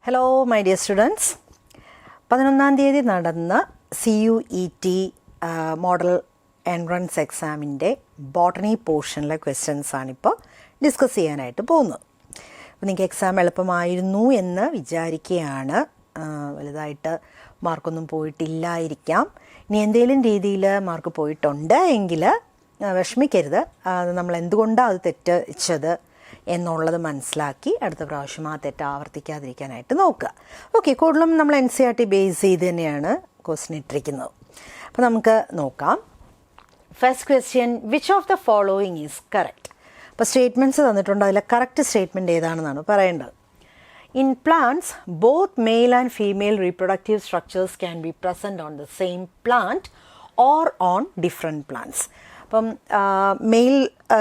Hello, my dear students. 11ാം തീയതി നടന്ന CUET model entrance എക്സാമിൻ്റെ ബോട്ടണി പോർഷനിലെ ക്വസ്റ്റ്യൻസ് ആണിപ്പോൾ ഡിസ്കസ് ചെയ്യാനായിട്ട് പോകുന്നത്. അപ്പോൾ നിങ്ങൾക്ക് എക്സാം എളുപ്പമായിരുന്നു എന്ന് വിചാരിക്കുകയാണ്. വലുതായിട്ട് മാർക്കൊന്നും പോയിട്ടില്ലായിരിക്കാം. ഇനി എന്തെങ്കിലും രീതിയിൽ മാർക്ക് പോയിട്ടുണ്ട് എങ്കിൽ വിഷമിക്കരുത്. നമ്മൾ എന്തുകൊണ്ടാണ് അത് തെറ്റിച്ചത് എന്നുള്ളത് മനസ്സിലാക്കി അടുത്ത പ്രാവശ്യം ആ തെറ്റ് ആവർത്തിക്കാതിരിക്കാനായിട്ട് നോക്കുക. ഓക്കെ, കൂടുതലും നമ്മൾ NCERT ബേസ് ചെയ്ത് തന്നെയാണ് ക്വസ്റ്റ്യൻ ഇട്ടിരിക്കുന്നത്. അപ്പോൾ നമുക്ക് നോക്കാം. First question, which of the following is correct? അപ്പോൾ സ്റ്റേറ്റ്മെൻറ്റ്സ് തന്നിട്ടുണ്ട്, അതിൽ കറക്റ്റ് സ്റ്റേറ്റ്മെൻറ്റ് ഏതാണെന്നാണ് പറയേണ്ടത്. In plants both male and female reproductive structures can be present on the same plant or on different plants. അപ്പം mail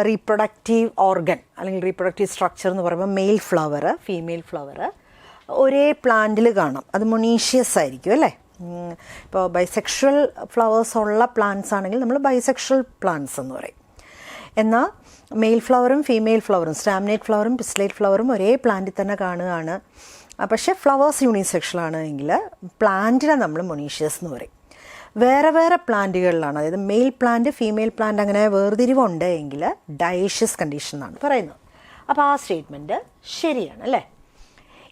reproductive organ അല്ലെങ്കിൽ reproductive structure എന്ന് പറയുമ്പോൾ mail flower female flower ഒരേ പ്ലാന്റിൽ കാണാം. അത് മൊണീഷ്യസ് ആയിരിക്കും അല്ലേ. ഇപ്പോൾ ബൈസെക്ഷൽ ഫ്ലവേഴ്സ് ഉള്ള പ്ലാന്റ്സ് ആണെങ്കിൽ നമ്മൾ ബൈസെക്ഷൽ പ്ലാന്റ്സ് എന്ന് പറയും. എന്നാൽ മെയിൽ ഫ്ലവറും ഫീമെയിൽ ഫ്ലവറും സ്റ്റാമിനേറ്റ് ഫ്ലവറും പിസ്ലേറ്റ് ഫ്ലവറും ഒരേ പ്ലാന്റിൽ തന്നെ കാണുകയാണ്. പക്ഷേ ഫ്ലവേഴ്സ് യൂണിസെക്ഷലാണ് എങ്കിൽ പ്ലാന്റിനെ നമ്മൾ മൊണീഷ്യസ് എന്ന് പറയും. വേറെ വേറെ പ്ലാന്റുകളിലാണ്, അതായത് മെയിൽ പ്ലാന്റ് ഫീമെയിൽ പ്ലാന്റ് അങ്ങനെ വേർതിരിവുണ്ട് എങ്കിൽ ഡയേഷ്യസ് കണ്ടീഷൻ എന്നാണ് പറയുന്നത്. അപ്പോൾ ആ സ്റ്റേറ്റ്മെൻറ്റ് ശരിയാണ് അല്ലേ.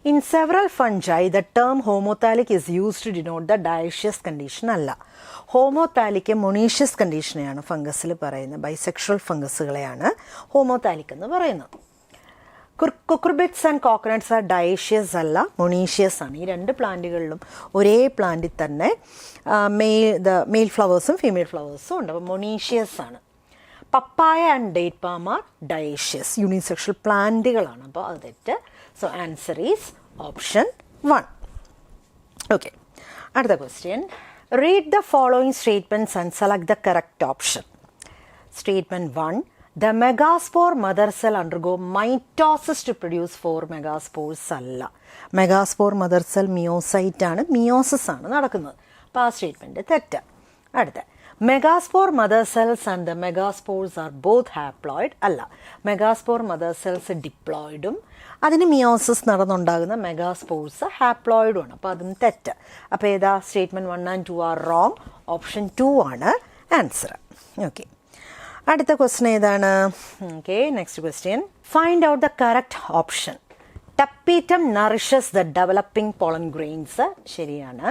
In several fungi the term homothallic is used to denote the dioecious condition അല്ല. ഹോമോതാലിക് മൊണീഷ്യസ് കണ്ടീഷനെയാണ് ഫംഗസിൽ പറയുന്നത്. ബൈസെക്ഷൽ ഫംഗസുകളെയാണ് ഹോമോതാലിക് എന്ന് പറയുന്നത്. കുക്കുർബിറ്റ്സ് ആൻഡ് കോക്കനട്ട്സ് ആർ ഡയേഷ്യസ് അല്ല, മൊണീഷ്യസ് ആണ്. ഈ രണ്ട് പ്ലാന്റുകളിലും ഒരേ പ്ലാന്റിൽ തന്നെ മെയിൽ ഫ്ലവേഴ്സും ഫീമെയിൽ ഫ്ലവേഴ്സും ഉണ്ട്. അപ്പോൾ മൊണീഷ്യസ് ആണ്. Papaya and date palm are dioecious, unisexual പ്ലാന്റുകളാണ്. അപ്പോൾ അത് തെറ്റ്. So answer is option 1. Okay, അടുത്ത question. Read the following statements and select the correct option. Statement 1, the megaspore mother cell undergo mitosis to produce 4 megaspores അല്ല. Megaspore mother cell meiocyte ആണ്, meiosis ആണ് നടക്കുന്നത്. അപ്പോൾ ആ സ്റ്റേറ്റ്മെൻറ്റ് തെറ്റ്. അടുത്ത, megaspore mother cells and the megaspores are both haploid അല്ല. Megaspore mother cells ഡിപ്ലോയിഡും അതിന് മിയോസിസ് നടന്നുണ്ടാകുന്ന മെഗാസ്പോർസ് ഹാപ്ലോയിഡും ആണ്. അപ്പോൾ അതും തെറ്റ്. അപ്പോൾ ഏതാ? Statement 1 and 2 are wrong. Option 2 ആണ് ആൻസർ. ഓക്കെ, അടുത്ത ക്വസ്റ്റ്യൻ ഏതാണ്? Okay, next question. Find out the correct option. Tapetum nourishes the developing pollen grains ശരിയാണ്.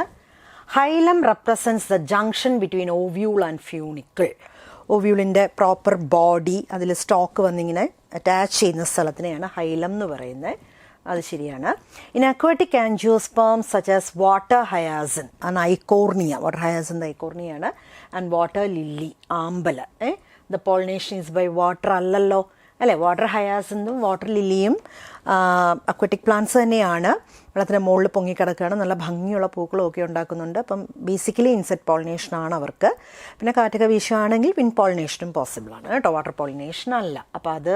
Hilum represents the junction between ovule and funicle. ഓവ്യൂളിൻ്റെ പ്രോപ്പർ ബോഡി, അതിൽ stalk വന്നിങ്ങനെ attach ചെയ്യുന്ന സ്ഥലത്തിനെയാണ് hilum എന്ന് പറയുന്നത്. അത് ശരിയാണ്. In aquatic angiosperm such as water hyacinth and Eichhornia, water hyacinth ഐക്കോർണിയാണ്, ആൻഡ് വാട്ടർ ലില്ലി ആമ്പൽ. The pollination is by water അല്ലല്ലോ അല്ലേ. വാട്ടർ ഹയാസിനും വാട്ടർ ലില്ലിയും അക്വാറ്റിക് പ്ലാന്റ്സ് തന്നെയാണ്. വെള്ളത്തിന് മുകളിൽ പൊങ്ങിക്കിടക്കുകയാണ്, നല്ല ഭംഗിയുള്ള പൂക്കളും ഒക്കെ ഉണ്ടാക്കുന്നുണ്ട്. അപ്പം ബേസിക്കലി ഇൻസെക്ട് പോളിനേഷനാണ് അവർക്ക്. പിന്നെ കാറ്റൊക്കെ വീശുകയാണെങ്കിൽ വിൻ പോളിനേഷനും പോസിബിളാണ് കേട്ടോ, വാട്ടർ പോളിനേഷൻ അല്ല. അപ്പോൾ അത്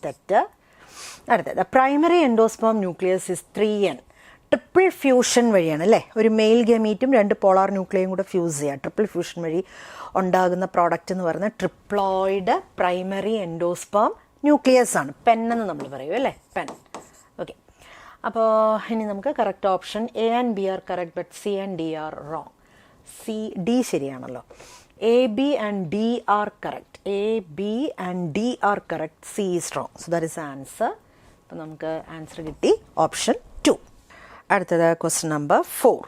തെറ്റ്. അടുത്തത്, primary endosperm nucleus is 3N. Triple fusion വഴിയാണ് അല്ലേ. ഒരു മെയിൽ ഗമീറ്റും 2 പോളാർ ന്യൂക്ലിയയും കൂടെ ഫ്യൂസ് ചെയ്യുക. ട്രിപ്പിൾ ഫ്യൂഷൻ വഴി ഉണ്ടാകുന്ന പ്രോഡക്റ്റ് എന്ന് പറയുന്നത് ട്രിപ്ലോയിഡ് പ്രൈമറി എൻഡോസ്പേം ന്യൂക്ലിയസ് ആണ്. പെൻ എന്ന് നമ്മൾ പറയും അല്ലേ, പെൻ. ഓക്കെ, അപ്പോൾ ഇനി നമുക്ക് correct option A and B are correct, but C and D are wrong. D ശരിയാണല്ലോ. A, B and D are correct. A, B and D are correct. C is wrong. So that is answer. അപ്പോൾ നമുക്ക് answer കിട്ടി option 2. അടുത്തത് question number 4.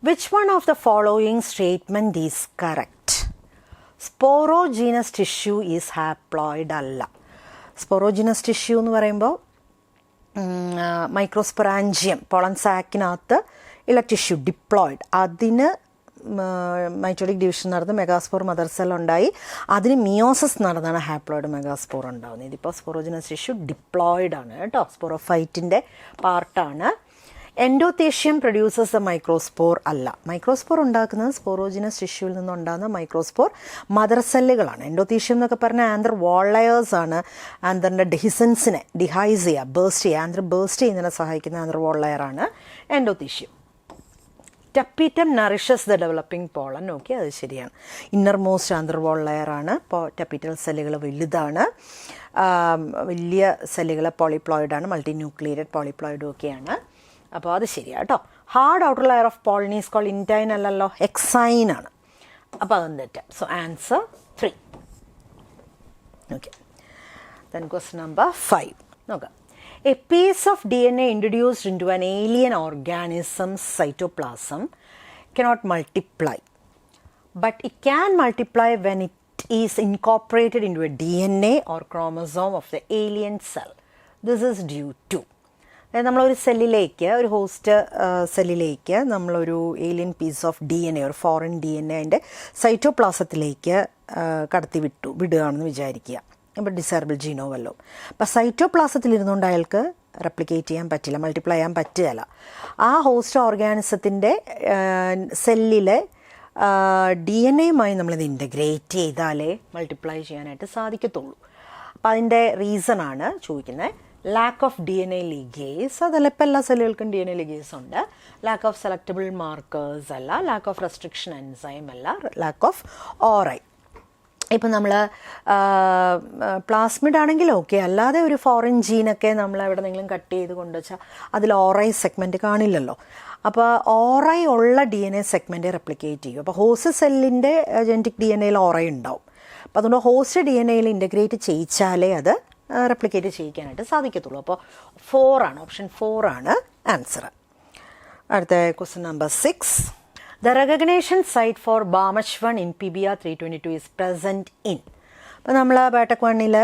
Which one of the following statement is correct? Sporogenous tissue is haploid അല്ല. Sporogenous tissue എന്ന് പറയുമ്പോൾ microsporangium pollen സാക്കിനകത്ത് ഉള്ള tissue diploid, അതിന് mitotic division നടന്ന് മെഗാസ്പോർ മദർ സെൽ ഉണ്ടായി, അതിന് മിയോസിസ് നടന്നാണ് ഹാപ്ലോയിഡ് മെഗാസ്പോർ ഉണ്ടാകുന്നത്. ഇതിപ്പോൾ സ്പോറോജീനസ് ടിഷ്യൂ ഡിപ്ലോയിഡ് ആണ് കേട്ടോ, സ്പോറോഫൈറ്റിൻ്റെ പാർട്ടാണ്. എൻഡോതേഷ്യം പ്രൊഡ്യൂസേഴ്സ് ദ മൈക്രോസ്പോർ അല്ല. മൈക്രോസ്പോർ ഉണ്ടാക്കുന്നത് സ്പോറോജിനസ് ടിഷ്യൂവിൽ നിന്നുണ്ടാകുന്ന മൈക്രോസ്പോർ മദർ സെല്ലുകളാണ്. എൻഡോതേഷ്യം എന്നൊക്കെ പറഞ്ഞാൽ ആന്തർ വാൾ ലെയേഴ്സ് ആണ്. ആന്തറിൻ്റെ ഡെഹിസൻസിനെ ഡിഹൈസ് ചെയ്യുക, ബേസ്റ്റ് ചെയ്യുക, ആന്തർ ബേസ്റ്റ് ചെയ്യുന്നതിനെ സഹായിക്കുന്ന ആന്തർ വാൾ ലെയറാണ് endothecium. Tapetum nourishes the developing pollen. Okay, അത് ശരിയാണ്. ഇന്നർ മോസ്റ്റ് ആന്തർ വാൾ ലെയറാണ്. ഇപ്പോൾ ടപ്പീറ്റൽ സെല്ലുകൾ വലുതാണ്, വലിയ സെല്ലുകൾ പോളിപ്ലോയിഡാണ്, മൾട്ടി ന്യൂക്ലിയേറ്റഡ് പോളിപ്ലോയിഡും ഒക്കെയാണ്. അപ്പോൾ അത് ശരിയാണ് കേട്ടോ. Hard outer layer of pollen is called intine അല്ലല്ലോ, എക്സൈൻ ആണ്. അപ്പോൾ അതൊന്നും തെറ്റാം. So answer 3. Okay. Then question number 5 നോക്കാം. A piece of DNA introduced into an alien organism's cytoplasm cannot multiply, but it can multiply when it is incorporated into a DNA or chromosome of the alien cell. This is due to, നമ്മളൊരു സെല്ലിലേക്ക്, ഒരു host സെല്ലിലേക്ക് നമ്മളൊരു alien piece of DNA, ഒരു foreign DNA അതിൻ്റെ സൈറ്റോപ്ലാസത്തിലേക്ക് വിടുകയാണെന്ന് വിചാരിക്കുക. ഇപ്പോൾ disable ജീനോ വല്ലോ. അപ്പോൾ സൈറ്റോപ്ലാസത്തിലിരുന്നുകൊണ്ട് അയാൾക്ക് റെപ്ലിക്കേറ്റ് ചെയ്യാൻ പറ്റില്ല, മൾട്ടിപ്ലൈ ചെയ്യാൻ പറ്റുകയില്ല. ആ ഹോസ്റ്റ് ഓർഗാനിസത്തിൻ്റെ സെല്ലിലെ DNA-യുമായി നമ്മളിത് ഇൻ്റഗ്രേറ്റ് ചെയ്താലേ മൾട്ടിപ്ലൈ ചെയ്യാനായിട്ട് സാധിക്കത്തുള്ളൂ. അപ്പോൾ അതിൻ്റെ റീസണാണ് ചോദിക്കുന്നത്. ലാക്ക് ഓഫ് DNA ലിഗേസ്, അതല്ല ഇപ്പോൾ എല്ലാ സെല്ലുകൾക്കും DNA ലിഗേസ് ഉണ്ട്. ലാക്ക് ഓഫ് സെലക്റ്റബിൾ മാർക്കേഴ്സ് അല്ല, ലാക്ക് ഓഫ് റെസ്ട്രിക്ഷൻ എൻസൈം അല്ല, ലാക്ക് ഓഫ് ഓറൈ. ഇപ്പം നമ്മൾ പ്ലാസ്മിഡ് ആണെങ്കിൽ ഓക്കെ, അല്ലാതെ ഒരു ഫോറിൻ ജീനൊക്കെ നമ്മൾ എവിടെയെങ്കിലും കട്ട് ചെയ്ത് കൊണ്ടുവച്ചാൽ അതിൽ ഓറൈ സെഗ്മെൻറ്റ് കാണില്ലല്ലോ. അപ്പോൾ ഓറൈ ഉള്ള DNA സെഗ്മെൻറ്റ് റെപ്ലിക്കേറ്റ് ചെയ്യും. അപ്പോൾ ഹോസ്റ്റ് സെല്ലിൻ്റെ ജനറ്റിക് DNAയിൽ ഓറൈ ഉണ്ടാവും. അപ്പോൾ അതുകൊണ്ട് ഹോസ്റ്റ് DNAയിൽ ഇൻ്റഗ്രേറ്റ് ചെയ്യിച്ചാലേ അത് റെപ്ലിക്കേറ്റ് ചെയ്യിക്കാനായിട്ട് സാധിക്കത്തുള്ളൂ. അപ്പോൾ 4 ആണ്, ഓപ്ഷൻ 4 ആണ് ആൻസർ. അടുത്ത question number 6. The recognition site for BAMH1 in PBR 322 is present in. അപ്പോൾ നമ്മൾ ബാറ്റക് 1-ൽ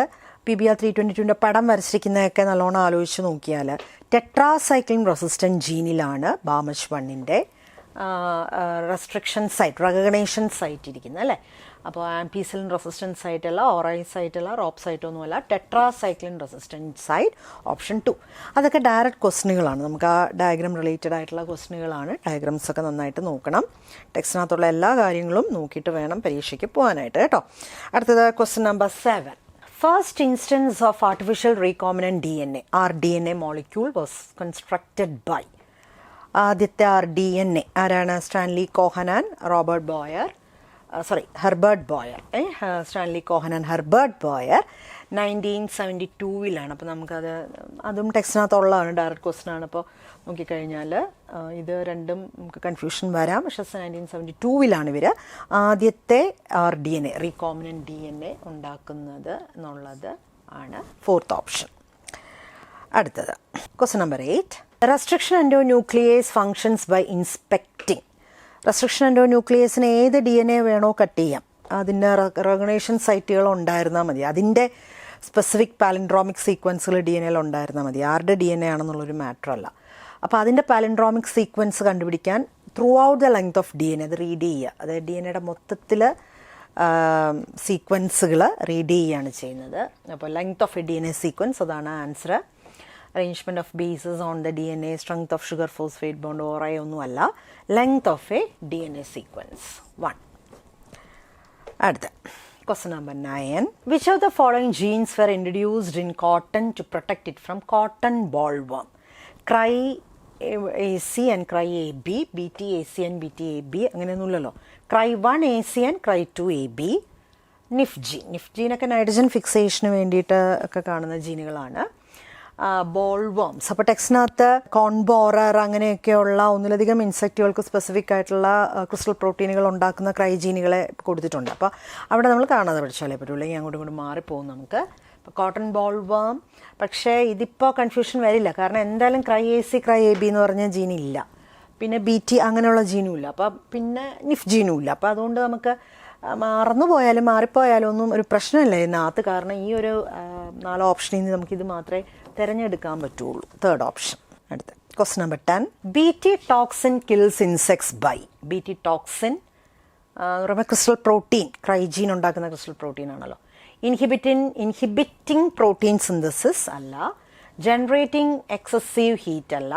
PBR 322-ൻ്റെ പടം വരച്ചിരിക്കുന്നതൊക്കെ നല്ലോണം ആലോചിച്ച് നോക്കിയാൽ ടെട്രാസൈക്ലിൻ റെസിസ്റ്റൻറ്റ് ജീനിലാണ് BAMH1-ൻ്റെ റെസ്ട്രിക്ഷൻ സൈറ്റ്, റെക്കഗ്നേഷൻ സൈറ്റ് ഇരിക്കുന്നത് അല്ലേ. അപ്പോൾ ആംപീസിലിൻ റെസിസ്റ്റൻറ്റ് സൈറ്റ് അല്ല, ഓറൈ സൈറ്റ് അല്ല, റോപ്പ് സൈറ്റ് ഒന്നുമല്ല, ടെട്രാസൈക്ലിൻ റെസിസ്റ്റൻറ്റ് സൈറ്റ്, ഓപ്ഷൻ 2. അതൊക്കെ ഡയറക്റ്റ് ക്വസ്റ്റ്യനുകളാണ്. നമുക്ക് ആ ഡയഗ്രാം റിലേറ്റഡ് ആയിട്ടുള്ള ക്വസ്റ്റ്യനുകളാണ്. ഡയഗ്രാംസൊക്കെ നന്നായിട്ട് നോക്കണം. ടെക്സ്റ്റിനകത്തുള്ള എല്ലാ കാര്യങ്ങളും നോക്കിയിട്ട് വേണം പരീക്ഷയ്ക്ക് പോകാനായിട്ട് കേട്ടോ. അടുത്തത് question number 7. First instance of artificial recombinant DNA, rDNA molecule was constructed by. ആദ്യത്തെ rDNA ആരാണ്? Stanley Cohen and Herbert Boyer. Stanley Cohen and Herbert Boyer 1972-ലാണ്. അപ്പോൾ അതും ടെക്സ്റ്റിനകത്തുള്ളതാണ്, ഡയറക്റ്റ് ക്വസ്റ്റ്യൻ ആണ്. അപ്പോൾ നോക്കിക്കഴിഞ്ഞാൽ ഇത് രണ്ടും നമുക്ക് കൺഫ്യൂഷൻ വരാം. പക്ഷേ 1972-ലാണ് ഇവർ ആദ്യത്തെ rDNA, റീകോമിനൻ്റ് DNA ഉണ്ടാക്കുന്നത് എന്നുള്ളത് ആണ് 4th ഓപ്ഷൻ. അടുത്തത് question number 8. Restriction endonuclease functions by inspecting. Restriction എൻഡോന്യൂക്ലിയേസിന് ഏത് DNA വേണോ കട്ട് ചെയ്യാം, അതിൻ്റെ റെക്കഗ്നേഷൻ സൈറ്റുകൾ ഉണ്ടായിരുന്നാൽ മതി. അതിൻ്റെ സ്പെസിഫിക് പാലിൻഡ്രോമിക് സീക്വൻസുകൾ DNAയിൽ ഉണ്ടായിരുന്നാൽ മതി. ആരുടെ DNA ആണെന്നുള്ളൊരു മാറ്റർ അല്ല. അപ്പോൾ അതിൻ്റെ പാലിൻഡ്രോമിക് സീക്വൻസ് കണ്ടുപിടിക്കാൻ throughout the length of DNA അത് റീഡ് ചെയ്യുക. അതായത് DNAയുടെ മൊത്തത്തിൽ സീക്വൻസുകൾ റീഡ് ചെയ്യുകയാണ് ചെയ്യുന്നത്. അപ്പോൾ length of a DNA sequence, അതാണ് answer. Arrangement of bases on the DNA, strength of sugar phosphate bond, ori ഒന്നുമല്ല, length of a DNA sequence 1. അടുത്ത question number 9. Which of the following genes were introduced in cotton to protect it from cotton bollworm? Cry-AC and Cry-AB, BT-AC and BT-AB അങ്ങനെയൊന്നുമില്ലല്ലോ. Cry-1-AC and Cry-2-AB. Nif ജീനൊക്കെ nitrogen ഫിക്സേഷന് വേണ്ടിയിട്ട് ഒക്കെ കാണുന്ന ജീനുകളാണ്. ബോൾവോംസ്, അപ്പോൾ ടെക്സ്റ്റിനകത്ത് കോൺബോറർ അങ്ങനെയൊക്കെയുള്ള ഒന്നിലധികം ഇൻസെക്റ്റുകൾക്ക് സ്പെസിഫിക് ആയിട്ടുള്ള ക്രിസ്റ്റൽ പ്രോട്ടീനുകൾ ഉണ്ടാക്കുന്ന ക്രൈജീനുകളെ കൊടുത്തിട്ടുണ്ട്. അപ്പോൾ അവിടെ നമ്മൾ കാണാതെ പഠിച്ചാലേ പറ്റുള്ളൂ, അല്ലെങ്കിൽ അങ്ങോട്ടും ഇങ്ങോട്ടും മാറിപ്പോകും നമുക്ക്. ഇപ്പോൾ കോട്ടൺ ബോൾവോം, പക്ഷേ ഇതിപ്പോൾ കൺഫ്യൂഷൻ വരില്ല, കാരണം എന്തായാലും Cry-AC Cry-AB എന്ന് പറഞ്ഞ ജീനില്ല, പിന്നെ BT അങ്ങനെയുള്ള ജീനും ഇല്ല, അപ്പോൾ പിന്നെ നിഫ് ജീനും ഇല്ല. അപ്പോൾ അതുകൊണ്ട് നമുക്ക് മറന്നുപോയാലും മാറിപ്പോയാലും ഒന്നും ഒരു പ്രശ്നമില്ല ഇതിനകത്ത്, കാരണം ഈ ഒരു 4 ഓപ്ഷനിൽ നിന്ന് നമുക്കിത് മാത്രമേ തിരഞ്ഞെടുക്കാൻ പറ്റുള്ളൂ. 3rd option. അടുത്ത question number 10. BT toxin kills insects by. BT toxin crystal protein, cry gene ഉണ്ടാക്കുന്ന ക്രിസ്റ്റൽ പ്രോട്ടീൻ ആണല്ലോ. ഇൻഹിബിറ്റിംഗ് പ്രോട്ടീൻ സിന്തസിസ് അല്ല, ജനറേറ്റിംഗ് എക്സസീവ് ഹീറ്റ് അല്ല,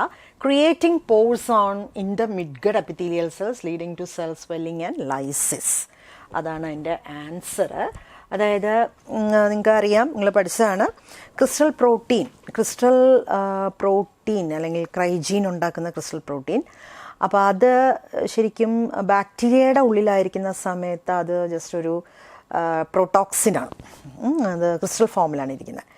creating pores on in the midgut epithelial cells leading to cell swelling and lysis. അതാണ് അതിൻ്റെ answer. അതായത് നിങ്ങൾക്കറിയാം, നിങ്ങൾ പഠിച്ചതാണ്, ക്രിസ്റ്റൽ പ്രോട്ടീൻ അല്ലെങ്കിൽ ക്രൈജീൻ ഉണ്ടാക്കുന്ന ക്രിസ്റ്റൽ പ്രോട്ടീൻ. അപ്പോൾ അത് ശരിക്കും ബാക്ടീരിയയുടെ ഉള്ളിലായിരിക്കുന്ന സമയത്ത് അത് ജസ്റ്റ് ഒരു പ്രോട്ടോക്സിനാണ്. അത് ക്രിസ്റ്റൽ ഫോമിലാണ് ഇരിക്കുന്നത്.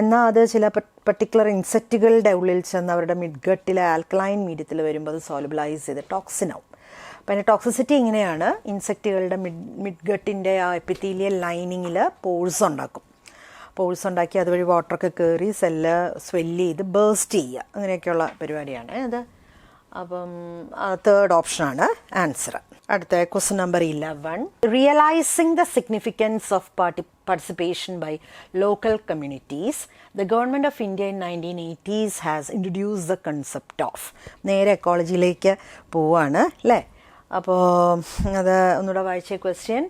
എന്നാൽ അത് ചില പർട്ടിക്കുലർ ഇൻസെക്റ്റുകളുടെ ഉള്ളിൽ ചെന്ന് അവരുടെ മിഡ്ഗട്ടിലെ ആൽക്കലൈൻ മീഡിയത്തിൽ വരുമ്പോൾ അത് സോലുബിലൈസ് ചെയ്ത് ടോക്സിനാവും. അപ്പോൾ അതിൻ്റെ ടോക്സിസിറ്റി ഇങ്ങനെയാണ്, ഇൻസെക്റ്റുകളുടെ മിഡ്ഗട്ടിൻ്റെ ആ എപ്പിത്തീലിയൽ ലൈനിങ്ങിൽ പോഴ്സ് ഉണ്ടാക്കും. പോഴ്സ് ഉണ്ടാക്കി അതുവഴി വാട്ടറൊക്കെ കയറി സെല്ല് സ്വെല്ല് ചെയ്ത് ബേസ്റ്റ് ചെയ്യുക, അങ്ങനെയൊക്കെയുള്ള പരിപാടിയാണ് അത്. അപ്പം തേർഡ് ഓപ്ഷനാണ് ആൻസർ. അടുത്ത question number 11. Realising the significance of participation by local communities, the government of India in 1980s has introduced the concept of. നേരെ എക്കോളജിയിലേക്ക് പോവാണ് അല്ലേ. അപ്പോൾ അത് ഒന്നുകൂടെ വായിച്ച question.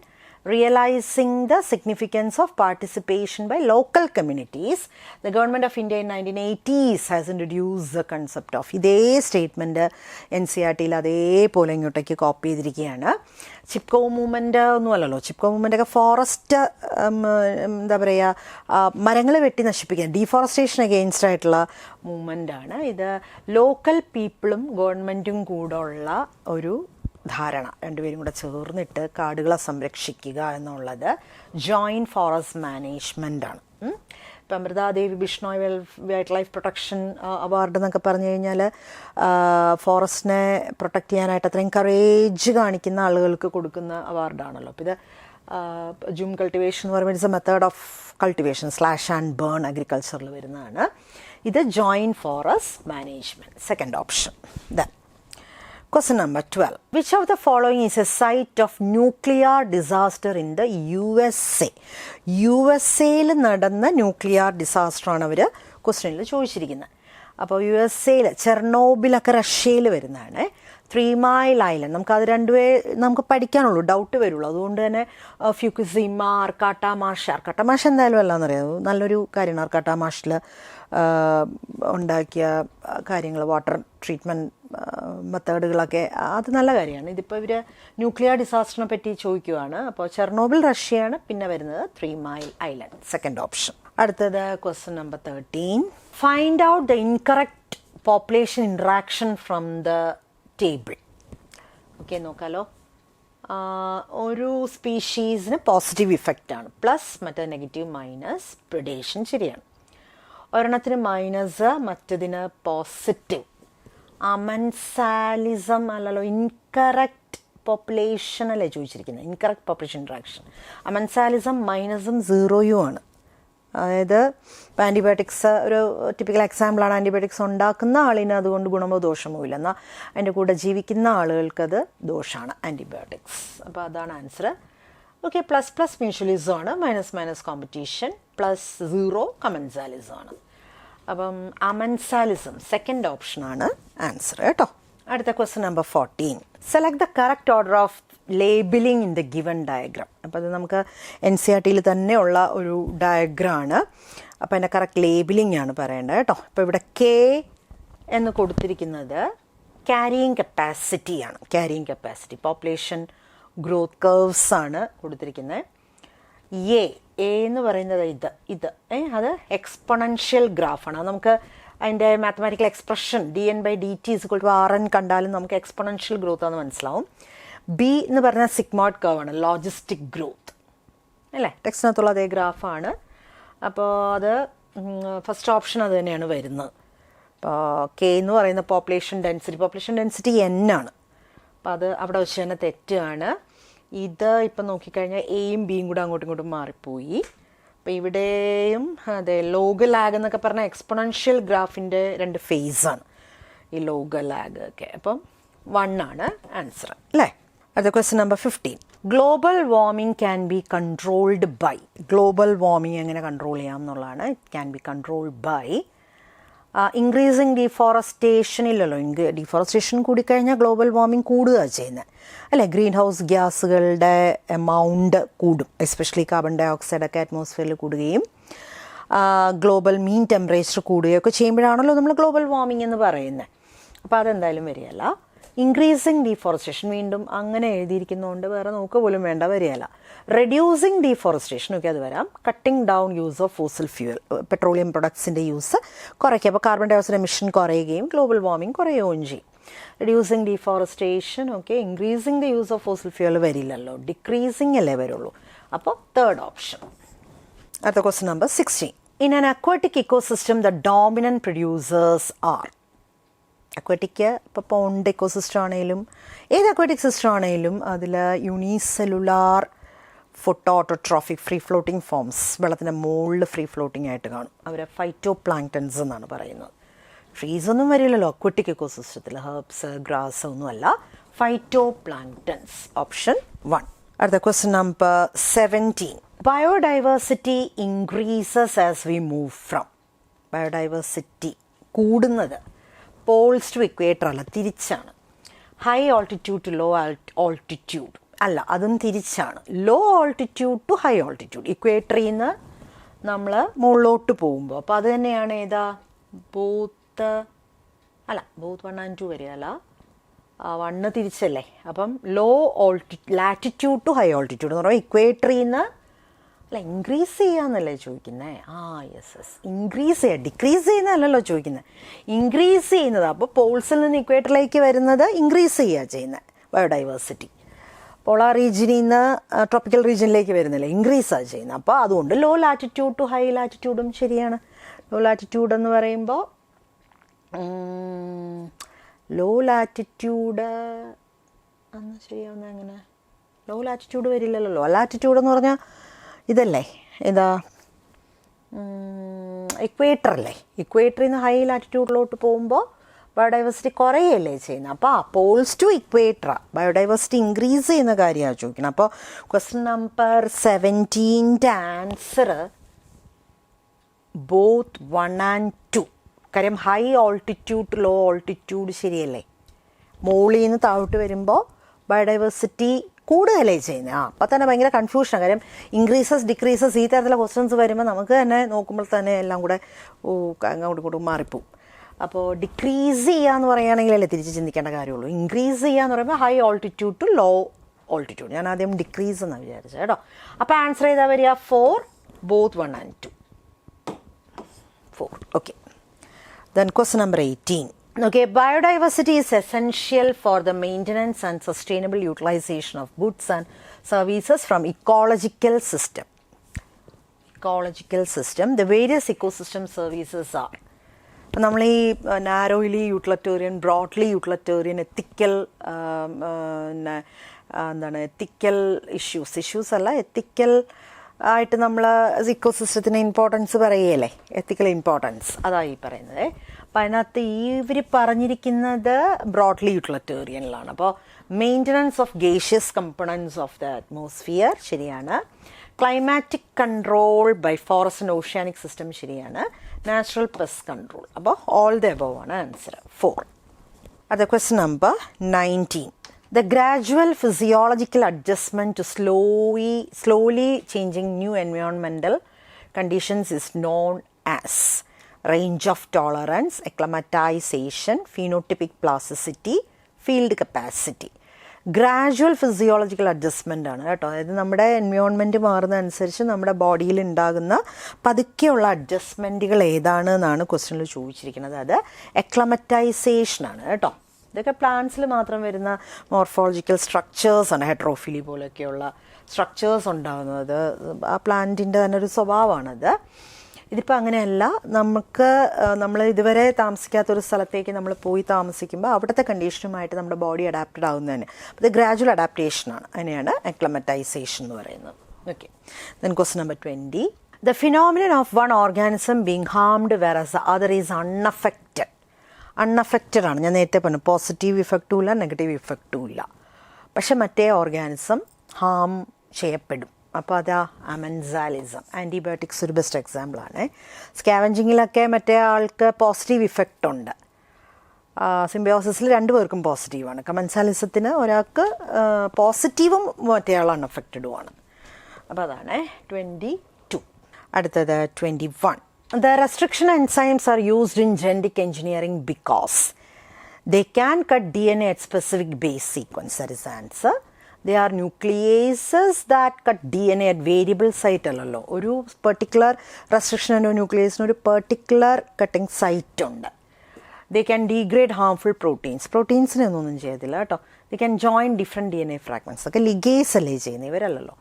Realizing the significance of participation by local communities, the government of India in 1980s has introduced the concept of. ഇതേ statement NCERTയിൽ അതേപോലെ ഇങ്ങോട്ടേക്ക് കോപ്പി ചെയ്തിരിക്കുകയാണ്. ചിപ്കോ മൂവ്മെൻറ്റ് ഒന്നും അല്ലല്ലോ. ചിപ്കോ മൂവ്മെൻ്റൊക്കെ ഫോറസ്റ്റ് എന്താ പറയുക, മരങ്ങൾ വെട്ടി നശിപ്പിക്കുക, ഡീഫോറസ്റ്റേഷൻ അഗെയിൻസ്റ്റ് ആയിട്ടുള്ള മൂവ്മെൻ്റാണ്. ഇത് ലോക്കൽ പീപ്പിളും ഗവൺമെൻറ്റും കൂടെ ഉള്ള ഒരു ധാരണ, രണ്ടുപേരും കൂടെ ചേർന്നിട്ട് കാടുകളെ സംരക്ഷിക്കുക എന്നുള്ളത് ജോയിൻറ്റ് ഫോറസ്റ്റ് മാനേജ്മെൻ്റാണ്. ഇപ്പം Amrita Devi Bishnoi wild life protection award എന്നൊക്കെ പറഞ്ഞു കഴിഞ്ഞാൽ ഫോറസ്റ്റിനെ പ്രൊട്ടക്റ്റ് ചെയ്യാനായിട്ട് അത്രയും കറേജ് കാണിക്കുന്ന ആളുകൾക്ക് കൊടുക്കുന്ന അവാർഡാണല്ലോ. അപ്പോൾ ഇത് ജൂം കൾട്ടിവേഷൻ എന്ന് പറയുമ്പോൾ it's a method of cultivation slash and burn അഗ്രികൾച്ചറിൽ വരുന്നതാണ്. ഇത് joint forest management, second option. Then question number 12. Which of the following is a site of nuclear disaster in the USA? USA-ൽ നടന്ന nuclear ഡിസാസ്റ്ററാണ് അവർ ക്വസ്റ്റ്യനിൽ ചോദിച്ചിരിക്കുന്നത്. അപ്പോൾ USA-ൽ ചെർണോബിലൊക്കെ റഷ്യയിൽ വരുന്നതാണ്. 3 Mile ഐലൻഡ് നമുക്കത് നമുക്ക് പഠിക്കാനുള്ളൂ, ഡൗട്ട് വരുള്ളൂ. അതുകൊണ്ട് തന്നെ ഫ്യൂക്കുസിമ, അർക്കാട്ട മാഷ് എന്തായാലും അല്ലാന്നറിയാം, നല്ലൊരു കാര്യമാണ്. അർക്കാട്ട മാഷിൽ ഉണ്ടാക്കിയ കാര്യങ്ങൾ, വാട്ടർ ട്രീറ്റ്മെൻറ്റ് മെത്തേഡുകളൊക്കെ, അത് നല്ല കാര്യമാണ്. ഇതിപ്പോൾ ഇവർ ന്യൂക്ലിയർ ഡിസാസ്റ്ററിനെ പറ്റി ചോദിക്കുകയാണ്. അപ്പോൾ ചെർണോബിൽ റഷ്യയാണ്, പിന്നെ വരുന്നത് 3 Mile ഐലൻഡ്, സെക്കൻഡ് ഓപ്ഷൻ. അടുത്തത് question number 13. Find out the incorrect population interaction from the table. Okay, നോക്കാലോ. ഒരു സ്പീഷീസിന് പോസിറ്റീവ് ഇഫക്റ്റാണ്, പ്ലസ് മറ്റേ നെഗറ്റീവ് മൈനസ് പ്രിഡേഷൻ, ശരിയാണ്. ഒരെണ്ണത്തിന് മൈനസ്, മറ്റതിന് പോസിറ്റീവ്. അമൻസാലിസം അല്ലല്ലോ, ഇൻകറക്റ്റ് പോപ്പുലേഷൻ അല്ലേ ചോദിച്ചിരിക്കുന്നത്, ഇൻകറക്റ്റ് പോപ്പുലേഷൻ ഇൻട്രാക്ഷൻ. അമൻസാലിസം മൈനസും സീറോയും ആണ്. അതായത് ഇപ്പോൾ ആൻറ്റിബയോട്ടിക്സ് ഒരു ടിപ്പിക്കൽ എക്സാമ്പിളാണ്. ആൻറ്റിബയോട്ടിക്സ് ഉണ്ടാക്കുന്ന ആളിന് അതുകൊണ്ട് ഗുണമോ ദോഷമോ ഇല്ല, എന്നാൽ അതിൻ്റെ കൂടെ ജീവിക്കുന്ന ആളുകൾക്കത് ദോഷമാണ് ആൻറ്റിബയോട്ടിക്സ്. അപ്പോൾ അതാണ് ആൻസർ. ഓക്കെ, പ്ലസ് മ്യൂച്വലിസം ആണ്, minus competition, plus zero commensalism ആണ്. അപ്പം അമൻസാലിസം സെക്കൻഡ് ഓപ്ഷനാണ് ആൻസർ കേട്ടോ. അടുത്ത question number 14. Select the correct order of labelling in the given diagram. അപ്പോൾ അത് നമുക്ക് NCERTയിൽ തന്നെയുള്ള ഒരു ഡയഗ്രാമാണ്. അപ്പോൾ അതിൻ്റെ കറക്റ്റ് ലേബിളിംഗ് ആണ് പറയേണ്ടത് കേട്ടോ. ഇപ്പോൾ ഇവിടെ K എന്ന് കൊടുത്തിരിക്കുന്നത് ക്യാരിയിങ് കപ്പാസിറ്റിയാണ്. Carrying capacity, population growth curves ആണ് കൊടുത്തിരിക്കുന്നത്. എ എന്ന് പറയുന്നത് ഇത് അത് എക്സ്പൊണൻഷ്യൽ ഗ്രാഫാണ്. നമുക്ക് അതിൻ്റെ മാത്തമാറ്റിക്കൽ എക്സ്പ്രഷൻ dN/dt=Rn കണ്ടാലും നമുക്ക് എക്സ്പൊണൻഷ്യൽ ഗ്രോത്ത് ആണെന്ന് മനസ്സിലാവും. ബി എന്ന് പറഞ്ഞാൽ സിഗ്മോയ്ഡ് കർവ് ആണ്, ലോജിസ്റ്റിക് ഗ്രോത്ത് അല്ലേ, ടെക്സ്റ്റിനകത്തുള്ള അതേ ഗ്രാഫാണ്. അപ്പോൾ അത് ഫസ്റ്റ് ഓപ്ഷൻ അത് തന്നെയാണ് വരുന്നത്. അപ്പോൾ K എന്ന് പറയുന്ന പോപ്പുലേഷൻ ഡെൻസിറ്റി N ആണ്. അപ്പോൾ അത് അവിടെ വെച്ച് തന്നെ തെറ്റാണ്. ഇത് ഇപ്പം നോക്കിക്കഴിഞ്ഞാൽ എയും ബിയും കൂടെ അങ്ങോട്ടും ഇങ്ങോട്ടും മാറിപ്പോയി. അപ്പോൾ ഇവിടെയും അതെ, ലോഗ് ലാഗ് എന്നൊക്കെ പറഞ്ഞാൽ എക്സ്പൊണൻഷ്യൽ ഗ്രാഫിൻ്റെ 2 ഫേസാണ് ഈ ലോഗ് ലാഗ് ഒക്കെ. അപ്പം 1 ആണ് ആൻസർ അല്ലേ. അടുത്ത question number 15. Global warming can be controlled by. Global warming എങ്ങനെ കൺട്രോൾ ചെയ്യാം എന്നുള്ളതാണ്. It can be controlled by increasing deforestation. ഇല്ലല്ലോ, ഡീഫോറസ്റ്റേഷൻ കൂടിക്കഴിഞ്ഞാൽ ഗ്ലോബൽ വാർമിംഗ് കൂടുക ചെയ്യുന്നത് അല്ലേ. ഗ്രീൻ ഹൗസ് ഗ്യാസുകളുടെ എമൗണ്ട് കൂടും, എസ്പെഷ്യലി കാർബൺ ഡൈ ഓക്സൈഡൊക്കെ അറ്റ്മോസ്ഫിയറിൽ കൂടുകയും ഗ്ലോബൽ മീൻ ടെമ്പറേച്ചർ കൂടുകയൊക്കെ ചെയ്യുമ്പോഴാണല്ലോ നമ്മൾ ഗ്ലോബൽ വാർമിംഗ് എന്ന് പറയുന്നത്. അപ്പോൾ അതെന്തായാലും വരികയല്ല. ഇൻക്രീസിങ് ഡീഫോറസ്റ്റേഷൻ വീണ്ടും അങ്ങനെ എഴുതിയിരിക്കുന്നതുകൊണ്ട് വേറെ നോക്കുക പോലും വേണ്ട, വരികയല്ല. റെഡ്യൂസിങ് ഡീഫോറസ്റ്റേഷൻ ഒക്കെ അത് വരാം. Cutting down use of fossil fuel, petroleum പ്രൊഡക്ട്സിൻ്റെ യൂസ് കുറയ്ക്കുക. അപ്പോൾ കാർബൺ ഡൈ ഓക്സൈഡ് എമിഷൻ കുറയുകയും ഗ്ലോബൽ വാർമിംഗ് കുറയുകയും ചെയ്യും. Reducing deforestation okay. Increasing the use of fossil fuel വരില്ലല്ലോ, ഡിക്രീസിങ് അല്ലേ വരുള്ളൂ. അപ്പോൾ തേർഡ് ഓപ്ഷൻ. അടുത്ത question number 16. In an aquatic ecosystem, the dominant producers are. Aquatic ഇപ്പോൾ പോണ്ട് എക്കോസിസ്റ്റം ആണെങ്കിലും ഏത് അക്വാറ്റിക് സിസ്റ്റം ആണെങ്കിലും അതിൽ unicellular phototrophic free floating forms വെള്ളത്തിൻ്റെ മുകളിൽ ഫ്രീ ഫ്ലോട്ടിംഗ് ആയിട്ട് കാണും. അവരെ ഫൈറ്റോ പ്ലാങ്ക്ടൺസ് എന്നാണ് പറയുന്നത്. ട്രീസ് ഒന്നും വരില്ലല്ലോ അക്വാറ്റിക് എക്കോസിസ്റ്റത്തിൽ, ഹെർബ്സ് ഗ്രാസ് ഒന്നുമല്ല, ഫൈറ്റോ പ്ലാങ്ക്ടൺസ്. ഓപ്ഷൻ 1. അടുത്ത question number 17. Biodiversity increases as we move from. Biodiversity കൂടുന്നത് പോൾസ് ടു ഇക്വേറ്റർ അല്ല, തിരിച്ചാണ്. High altitude to low altitude അല്ല, അതും തിരിച്ചാണ്. Low altitude to high altitude, ഇക്വേറ്ററിൽ നിന്ന് നമ്മൾ മുകളിലോട്ട് പോകുമ്പോൾ. അപ്പോൾ അത് തന്നെയാണ് ഏതാ ബോത്ത് 1 and 2 വരെ അല്ല, 1 തിരിച്ചല്ലേ. അപ്പം low latitude to high altitude എന്ന് പറയുമ്പോൾ ഇക്വേറ്ററിൽ നിന്ന് ഇൻക്രീസ് ചെയ്യാന്നല്ലേ ചോദിക്കുന്നത്. യെസ്, ഇൻക്രീസ് ചെയ്യുക, ഡിക്രീസ് ചെയ്യുന്നതല്ലല്ലോ ചോദിക്കുന്നത്, ഇൻക്രീസ് ചെയ്യുന്നത്. അപ്പോൾ പോൾസിൽ നിന്ന് ഇക്വേറ്ററിലേക്ക് വരുന്നത് ഇൻക്രീസ് ചെയ്യുക ചെയ്യുന്നത് ബയോഡൈവേഴ്സിറ്റി. പോളാർ റീജിയനിൽ നിന്ന് ട്രോപ്പിക്കൽ റീജിയനിലേക്ക് വരുന്നില്ല, ഇൻക്രീസാണ് ചെയ്യുന്നത്. അപ്പോൾ അതുകൊണ്ട് ലോ ലാറ്റിറ്റ്യൂഡ് ടു ഹൈ ലാറ്റിറ്റ്യൂഡും ശരിയാണ്. ലോ ലാറ്റിറ്റ്യൂഡ് എന്ന് പറയുമ്പോൾ ലോ ലാറ്റിറ്റ്യൂഡ് അന്ന് ശരിയാവുന്ന അങ്ങനെ ലോ ലാറ്റിറ്റ്യൂഡ് വരില്ലല്ലോ. ലോ ലാറ്റിറ്റ്യൂഡ് എന്ന് പറഞ്ഞാൽ ഇതല്ലേ, ഏതാ ഇക്വേറ്റർ അല്ലേ. ഇക്വേറ്ററിൽ നിന്ന് ഹൈ ലാറ്റിറ്റ്യൂഡിലോട്ട് പോകുമ്പോൾ ബയോഡൈവേഴ്സിറ്റി കുറയല്ലേ ചെയ്യുന്നത്. അപ്പോൾ poles to equator biodiversity increase ചെയ്യുന്ന കാര്യമാണ് ചോദിക്കുന്നത്. അപ്പോൾ question number 17 answer both 1 and 2. കാര്യം ഹൈ ഓൾട്ടിറ്റ്യൂഡ് ലോ ഓൾട്ടിറ്റ്യൂഡ് ശരിയല്ലേ. മുകളിൽ നിന്ന് താഴോട്ട് വരുമ്പോൾ ബയോഡൈവേഴ്സിറ്റി കൂടുതലേ ചെയ്യുന്നത്. അപ്പോൾ തന്നെ ഭയങ്കര കൺഫ്യൂഷനാണ്. കാര്യം ഇൻക്രീസസ് ഡിക്രീസസ് ഈ തരത്തിലുള്ള ക്വസ്റ്റ്യൻസ് വരുമ്പോൾ നമുക്ക് തന്നെ നോക്കുമ്പോൾ തന്നെ എല്ലാം കൂടെ അങ്ങോട്ടും ഇങ്ങോട്ടും മാറിപ്പോവും. അപ്പോൾ ഡിക്രീസ് ചെയ്യുക എന്ന് പറയുകയാണെങ്കിലല്ലേ തിരിച്ച് ചിന്തിക്കേണ്ട കാര്യമുള്ളൂ. ഇൻക്രീസ് ചെയ്യുക എന്ന് പറയുമ്പോൾ high altitude to low altitude. ഞാൻ ആദ്യം ഡിക്രീസ് എന്നാണ് വിചാരിച്ചത് കേട്ടോ. അപ്പോൾ ആൻസർ ചെയ്താൽ വരിക 4, both 1 and 2. 4. Okay. Then question number 18. Okay, biodiversity is essential for the maintenance and sustainable utilization of goods and services from ecological system. Ecological system. The various ecosystem services are. നമ്മൾ ഈ നാരോയിലി utilitarian, broadly utilitarian, എത്തിക്കൽ ethical issues അല്ല, എത്തിക്കൽ ആയിട്ട് നമ്മൾ ഇക്കോസിസ്റ്റത്തിന് importance പറയുകയല്ലേ, എത്തിക്കൽ importance അതായി പറയുന്നത്. അപ്പം അതിനകത്ത് ഇവർ പറഞ്ഞിരിക്കുന്നത് ബ്രോഡ്ലി യൂട്ടിലിറ്റേറിയനിലാണ്. അപ്പോൾ maintenance of gaseous components of the atmosphere ശരിയാണ്. Climatic control by forest and oceanic system ശരിയാണ്. Natural pest control. അപ്പോൾ ഓൾ ദ എബവ് ആണ് ആൻസർ 4. അത് question number 19. The gradual physiological adjustment to slowly changing new environmental conditions is known as range of tolerance, acclimatization, phenotypic plasticity, field capacity. Gradual physiological adjustment ആണ് കേട്ടോ. അതായത് നമ്മുടെ environment മാറുന്നതനുസരിച്ച് നമ്മുടെ ബോഡിയിൽ ഉണ്ടാകുന്ന പതുക്കെയുള്ള അഡ്ജസ്റ്റ്മെൻറ്റുകൾ ഏതാണ് എന്നാണ് ക്വസ്റ്റ്യനിൽ ചോദിച്ചിരിക്കുന്നത്. അത് എക്ലമറ്റൈസേഷനാണ് കേട്ടോ. ഇതൊക്കെ പ്ലാന്റ്സിൽ മാത്രം വരുന്ന മോർഫോളജിക്കൽ സ്ട്രക്ചേഴ്സാണ്. ഹെട്രോഫിലി പോലെയൊക്കെയുള്ള സ്ട്രക്ചേഴ്സ് ഉണ്ടാകുന്നത് ആ പ്ലാന്റിൻ്റെ തന്നെ ഒരു സ്വഭാവമാണത്. ഇതിപ്പോൾ അങ്ങനെയല്ല. നമ്മൾ ഇതുവരെ താമസിക്കാത്തൊരു സ്ഥലത്തേക്ക് നമ്മൾ പോയി താമസിക്കുമ്പോൾ അവിടുത്തെ കണ്ടീഷനുമായിട്ട് നമ്മുടെ ബോഡി അഡാപ്റ്റഡ് ആകുന്നതന്നെ. അപ്പോൾ ഇത് ഗ്രാജുവൽ അഡാപ്റ്റേഷനാണ്. അതിനെയാണ് അക്ലമറ്റൈസേഷൻ എന്ന് പറയുന്നത്. Okay. Then question number 20. The phenomenon of one organism being harmed whereas the other is unaffected. Unaffected ആണ്. ഞാൻ നേരത്തെ പറഞ്ഞു പോസിറ്റീവ് ഇഫക്റ്റും ഇല്ല നെഗറ്റീവ് ഇഫക്റ്റും ഇല്ല. പക്ഷെ മറ്റേ ഓർഗാനിസം ഹാം ചെയ്യപ്പെടും. അപ്പോൾ അതാ അമൻസാലിസം. ആൻറ്റിബയോട്ടിക്സ് ഒരു ബെസ്റ്റ് എക്സാമ്പിളാണ്. സ്കാവഞ്ചിങ്ങിലൊക്കെ മറ്റേ ആൾക്ക് പോസിറ്റീവ് ഇഫക്റ്റ് ഉണ്ട്. സിംബയോസിസിൽ 2 പേർക്കും പോസിറ്റീവാണ്. കമൻസാലിസത്തിന് ഒരാൾക്ക് പോസിറ്റീവും മറ്റേ ആൾ അൺഅഫക്റ്റഡുമാണ്. അപ്പോൾ അതാണ് 22. അടുത്തത് 21. The restriction enzymes are used in genetic engineering because they can cut DNA at specific base sequence. That is the answer. They are nucleases that cut DNA at variable site അല്ലല്ലോ. ഒരു പെർട്ടിക്കുലർ റെസ്ട്രിക്ഷനോ ന്യൂക്ലിയസിന് ഒരു particular cutting site ഉണ്ട്. They can degrade harmful proteins. പ്രോട്ടീൻസിനെ ഒന്നും ചെയ്യത്തില്ല കേട്ടോ. They can join different DNA fragments. ഒക്കെ ligase അല്ലേ ചെയ്യുന്നത്, ഇവരല്ലല്ലോ.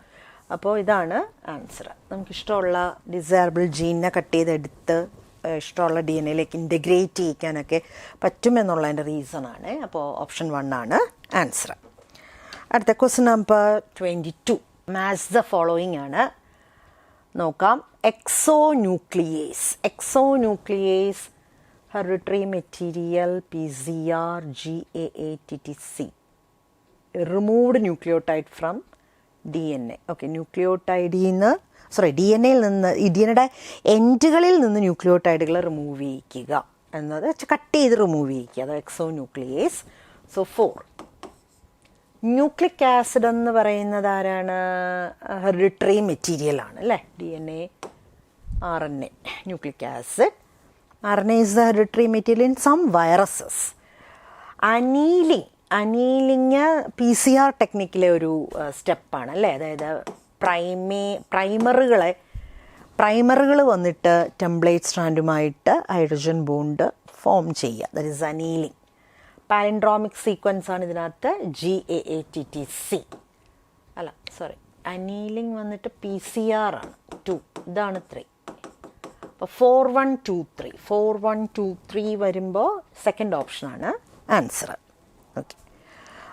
അപ്പോൾ ഇതാണ് ആൻസർ. നമുക്കിഷ്ടമുള്ള ഡിസൈറബിൾ ജീനിനെ കട്ട് ചെയ്തെടുത്ത് ഇഷ്ടമുള്ള DNA ഇൻ്റഗ്രേറ്റ് ചെയ്യിക്കാനൊക്കെ പറ്റുമെന്നുള്ളതിൻ്റെ റീസണാണ്. അപ്പോൾ ഓപ്ഷൻ 1 ആണ് ആൻസർ. അടുത്ത question number 22. Match the following ആണ്. നോക്കാം. Exonuclease hereditary material PCR GAATTC removed nucleotide from DNA. Okay, DNAയിൽ നിന്ന് DNAയുടെ എൻഡുകളിൽ നിന്ന് ന്യൂക്ലിയോടൈഡുകൾ റിമൂവ് ചെയ്യിക്കുക എന്നത് കട്ട് ചെയ്ത് റിമൂവ് ചെയ്യിക്കുക, അത് എക്സോന്യൂക്ലിയേസ്. സോ 4. ന്യൂക്ലിക് ആസിഡ് എന്ന് പറയുന്നത് ആരാണ്? ഹെറിഡിറ്ററി മെറ്റീരിയൽ ആണ് അല്ലേ? DNA, RNA. Nucleic acid, RNA is the hereditary material in some viruses. Annealing PCR ടെക്നിക്കിലെ ഒരു സ്റ്റെപ്പാണ് അല്ലേ? അതായത് പ്രൈമറുകൾ വന്നിട്ട് ടെംപ്ലേറ്റ് സ്ട്രാൻഡുമായിട്ട് ഹൈഡ്രജൻ ബോണ്ട് ഫോം ചെയ്യുക, that is annealing. Palindromic sequence ആണ് ഇതിനകത്ത് GAATTC. അനീലിങ് വന്നിട്ട് PCR ആണ് 2, ഇതാണ് 3. അപ്പോൾ 4123 വരുമ്പോൾ സെക്കൻഡ് ഓപ്ഷനാണ് ആൻസർ. ഓക്കെ,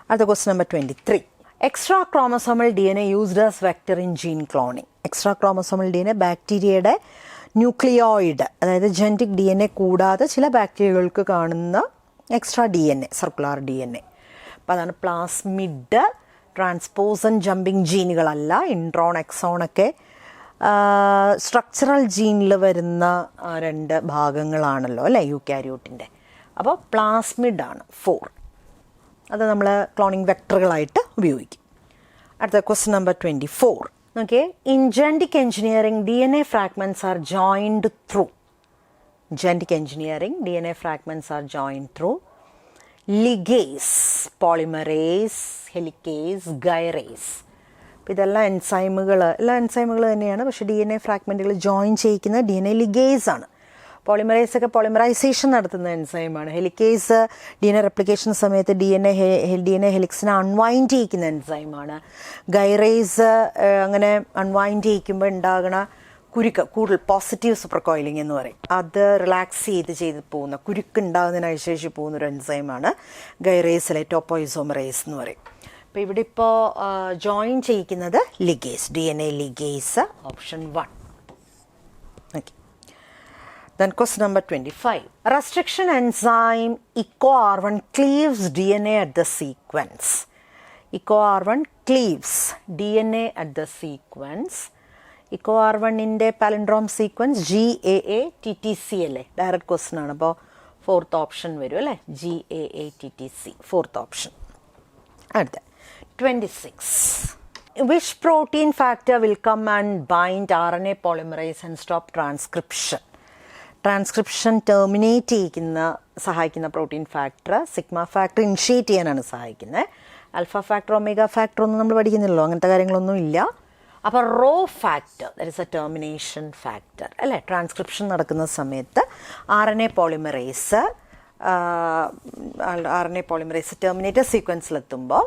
അടുത്ത question number 23. Extra chromosomal DNA used as vector in gene cloning. Extra chromosomal DNA ബാക്ടീരിയയുടെ ന്യൂക്ലിയോയിഡ്, അതായത് ജനറ്റിക് DNA കൂടാതെ ചില ബാക്ടീരിയകൾക്ക് കാണുന്ന എക്സ്ട്രാ DNA, സർക്കുലർ DNA. അപ്പോൾ അതാണ് പ്ലാസ്മിഡ്. ട്രാൻസ്പോസൻ ജമ്പിങ് ജീനുകളല്ല. ഇൻട്രോൺ, എക്സോണൊക്കെ സ്ട്രക്ചറൽ ജീനിൽ വരുന്ന 2 ഭാഗങ്ങളാണല്ലോ അല്ലേ യൂക്യാരിയോട്ടിൻ്റെ. അപ്പോൾ പ്ലാസ്മിഡാണ് 4. അത് നമ്മൾ ക്ലോണിങ് വെക്ടറുകളായിട്ട് ഉപയോഗിക്കും. അടുത്ത question number 24. Okay, in genetic engineering DNA fragments are joined through. Genetic engineering, DNA fragments are joined through ligase, polymerase, helicase, gyrase. അപ്പോൾ ഇതെല്ലാം എൻസൈമുകൾ തന്നെയാണ്. പക്ഷേ DNA ഫ്രാഗ്മെൻറ്റുകൾ ജോയിൻ ചെയ്യിക്കുന്ന DNA ലിഗേസ് ആണ്. പോളിമറേസൊക്കെ പോളിമറൈസേഷൻ നടത്തുന്ന എൻസൈമാണ്. ഹെലിക്കേസ് DNA റെപ്ലിക്കേഷൻ സമയത്ത് DNA ഹെലിക്സിനെ അൺവൈൻഡ് ചെയ്യിക്കുന്ന എൻസൈമാണ്. ഗൈറേസ് അങ്ങനെ unwind ചെയ്യിക്കുമ്പോൾ ഉണ്ടാകുന്ന കൂടുതൽ പോസിറ്റീവ് സൂപ്പർ കോയിലിംഗ് എന്ന് പറയും. അത് റിലാക്സ് ചെയ്ത് പോകുന്ന കുരുക്കുണ്ടാകുന്നതിന് ശേഷി പോകുന്നൊരു എൻസൈമാണ് ഗൈറേസിലെ ടോപ്പോയിസോമറേസ് എന്ന് പറയും. അപ്പോൾ ഇവിടെ ഇപ്പോൾ ജോയിൻ ചെയ്യിക്കുന്നത് ligase, DNA ligase, option 1. Okay, then question number 25. Restriction enzyme EcoR1 cleaves DNA at the sequence. EcoR1 cleaves DNA at the sequence. EcoR1-ൻ്റെ പാലിൻഡ്രോം സീക്വൻസ് GAATTC അല്ലേ? ഡയറക്റ്റ് ക്വസ്റ്റ്യൻ ആണ്. അപ്പോൾ 4th ഓപ്ഷൻ വരും അല്ലേ? GAATTC 4th option. അടുത്ത 26. Which protein factor will come and bind RNA polymerase and stop transcription? Transcription terminate സഹായിക്കുന്ന protein factor sigma factor initiate ചെയ്യാനാണ് സഹായിക്കുന്നത്. ആൽഫ ഫാക്ടർ, ഒമേഗ ഫാക്ടർ ഒന്നും നമ്മൾ പഠിക്കുന്നില്ലല്ലോ, അങ്ങനത്തെ കാര്യങ്ങളൊന്നും ഇല്ല. അപ്പോൾ rho factor, that is a termination factor അല്ലേ? ട്രാൻസ്ക്രിപ്ഷൻ നടക്കുന്ന സമയത്ത് RNA പോളിമറേസ് ടെർമിനേറ്റർ സീക്വൻസിലെത്തുമ്പോൾ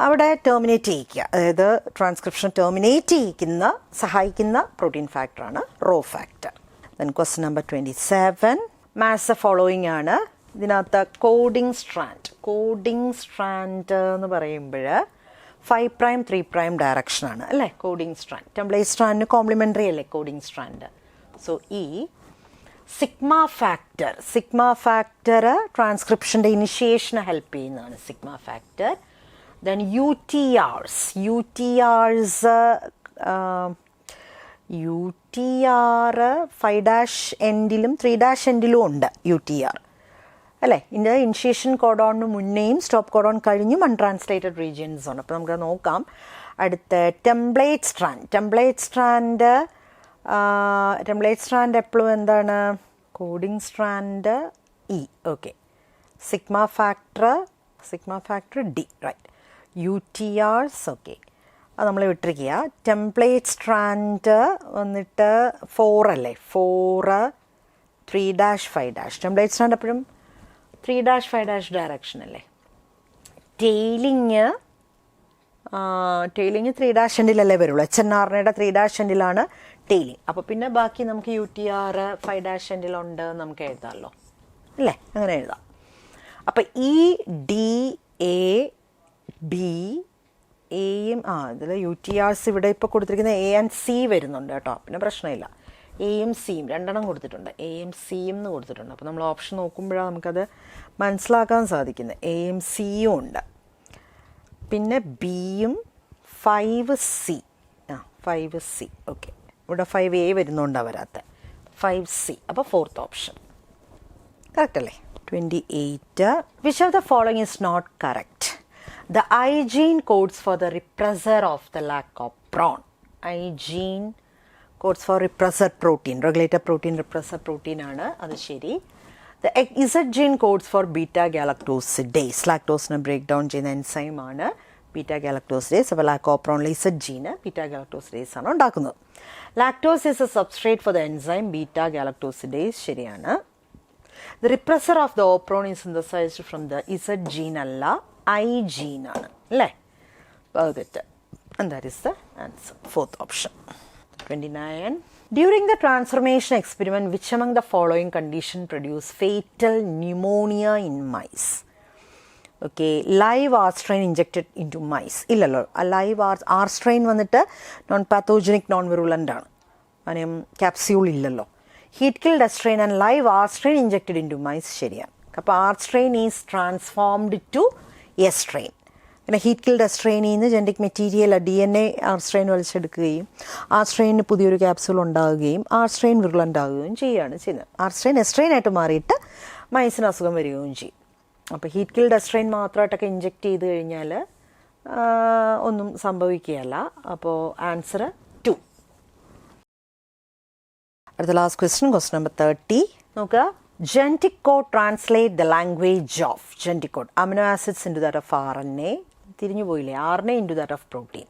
അവിടെ ടെർമിനേറ്റ് ചെയ്യിക്കുക, അതായത് ട്രാൻസ്ക്രിപ്ഷൻ ടെർമിനേറ്റ് സഹായിക്കുന്ന പ്രോട്ടീൻ ഫാക്ടറാണ് rho factor. Then question number 27. Match the following ആണ്. ഇതിനകത്ത് കോഡിംഗ് സ്ട്രാൻഡ് എന്ന് പറയുമ്പോൾ 5' 3' ഡയറക്ഷനാണ് അല്ലേ? Coding strand. ടെംപ്ലേറ്റ് സ്ട്രാൻഡിന് കോംപ്ലിമെൻ്ററി അല്ലേ coding strand? So sigma factor ട്രാൻസ്ക്രിപ്ഷൻ്റെ ഇനിഷ്യേഷന് ഹെൽപ്പ് ചെയ്യുന്നതാണ് sigma factor. Then UTRs UTR 5' എൻഡിലും 3' എൻഡിലും ഉണ്ട് UTR അല്ലേ? ഇതിൻ്റെ ഇനിഷ്യേഷൻ കോഡോണിന് മുന്നേയും സ്റ്റോപ്പ് കോഡോൺ കഴിഞ്ഞും അൺട്രാൻസ്ലേറ്റഡ് റീജിയൻസ് ഉണ്ട്. അപ്പോൾ നമുക്ക് നോക്കാം. അടുത്ത ടെംപ്ലേറ്റ് സ്ട്രാൻഡ് എപ്പോഴും എന്താണ്? Coding strand okay. Sigma factor D right. UTRs okay, അത് നമ്മൾ വിട്ടിരിക്കുക. ടെംപ്ലേറ്റ് സ്ട്രാൻഡ് വന്നിട്ട് 4 അല്ലേ? 4 3' 5'. ടെംപ്ലേറ്റ് സ്ട്രാൻഡ് എപ്പോഴും 3' 5' ഡയറക്ഷൻ അല്ലേ? ടെയിലിങ് ടെയിലിങ് 3' എൻഡിലല്ലേ വരുള്ളൂ. HNRയുടെ 3' എൻഡിലാണ് ടെയിലിങ്. അപ്പോൾ പിന്നെ ബാക്കി നമുക്ക് UTR 5' എൻഡിലുണ്ട് നമുക്ക് എഴുതാമല്ലോ അല്ലേ, അങ്ങനെ എഴുതാം. അപ്പം DAB എയും ഇതിൽ UTRs ഇവിടെ ഇപ്പോൾ കൊടുത്തിരിക്കുന്ന A and C വരുന്നുണ്ട് കേട്ടോ, പിന്നെ പ്രശ്നമില്ല. എയും സിയും രണ്ടെണ്ണം കൊടുത്തിട്ടുണ്ട്, എയും സിയും എന്ന് കൊടുത്തിട്ടുണ്ട്. അപ്പോൾ നമ്മൾ ഓപ്ഷൻ നോക്കുമ്പോഴാണ് നമുക്കത് മനസ്സിലാക്കാൻ സാധിക്കുന്നത്. എയും സിയും ഉണ്ട്. പിന്നെ ബിയും 5C 5C ഓക്കെ, ഇവിടെ 5A വരുന്നുണ്ടാണ് വരാത്ത 5C. അപ്പോൾ 4th ഓപ്ഷൻ കറക്റ്റ് അല്ലേ. 28 which of the following is not correct? The I gene codes for the repressor of the lactopron. I gene codes for repressor protein, regulator protein, repressor protein ആണ്, അത് ശരി. The Z gene codes for beta galactosidase, lactose break down ചെയ്യുന്ന enzyme ആണ് beta galactosidase. അപ്പോൾ ലാക്കോപ്രോണിലെ Z ജീന് beta galactosidase ആണ് ഉണ്ടാക്കുന്നത്. Lactose is A substrate for the enzyme beta galactosidase, ശരിയാണ്. The repressor of the opron is synthesized from the Z gene അല്ല, I gene ആണ് അല്ലേ. And that is the answer, 4th option. 29 during the transformation experiment which among the following condition produce fatal pneumonia in mice? Okay, live R strain injected into mice illalo, a live R strain വന്നിട്ട് non pathogenic non virulent ആണ്, അങ്ങനെ capsule ഇല്ലല്ലോ. heat killed strain and live R strain injected into mice, ശരിയാണ്. അപ്പോൾ R strain is transformed to S strain. പിന്നെ heat killed സ്ട്രെയിനിൽ നിന്ന് genetic material DNA R strain വലിച്ചെടുക്കുകയും ആ സ്ട്രെയിനിന് പുതിയൊരു ക്യാപ്സൂൾ ഉണ്ടാകുകയും ആ സ്ട്രെയിൻ വിറുലൻ്റ് ആകുകയും ചെയ്യുകയാണ് ചെയ്യുന്നത്. ആർ സ്ട്രെയിൻ എസ്ട്രെയിനായിട്ട് മാറിയിട്ട് മൈസിന് അസുഖം വരികയും ചെയ്യും. അപ്പോൾ ഹീറ്റ് കിൽഡ് സ്ട്രെയിൻ മാത്രമായിട്ടൊക്കെ ഇഞ്ചെക്ട് ചെയ്ത് കഴിഞ്ഞാൽ ഒന്നും സംഭവിക്കുകയല്ല. അപ്പോൾ ആൻസർ 2. അടുത്ത ലാസ്റ്റ് ക്വസ്റ്റ്യൻ നമ്പർ 30 നോക്കുക. Genetic code translate the language of genetic code amino acids into that of RNA, തിരിഞ്ഞു പോയില്ലേ, RNA into that of protein.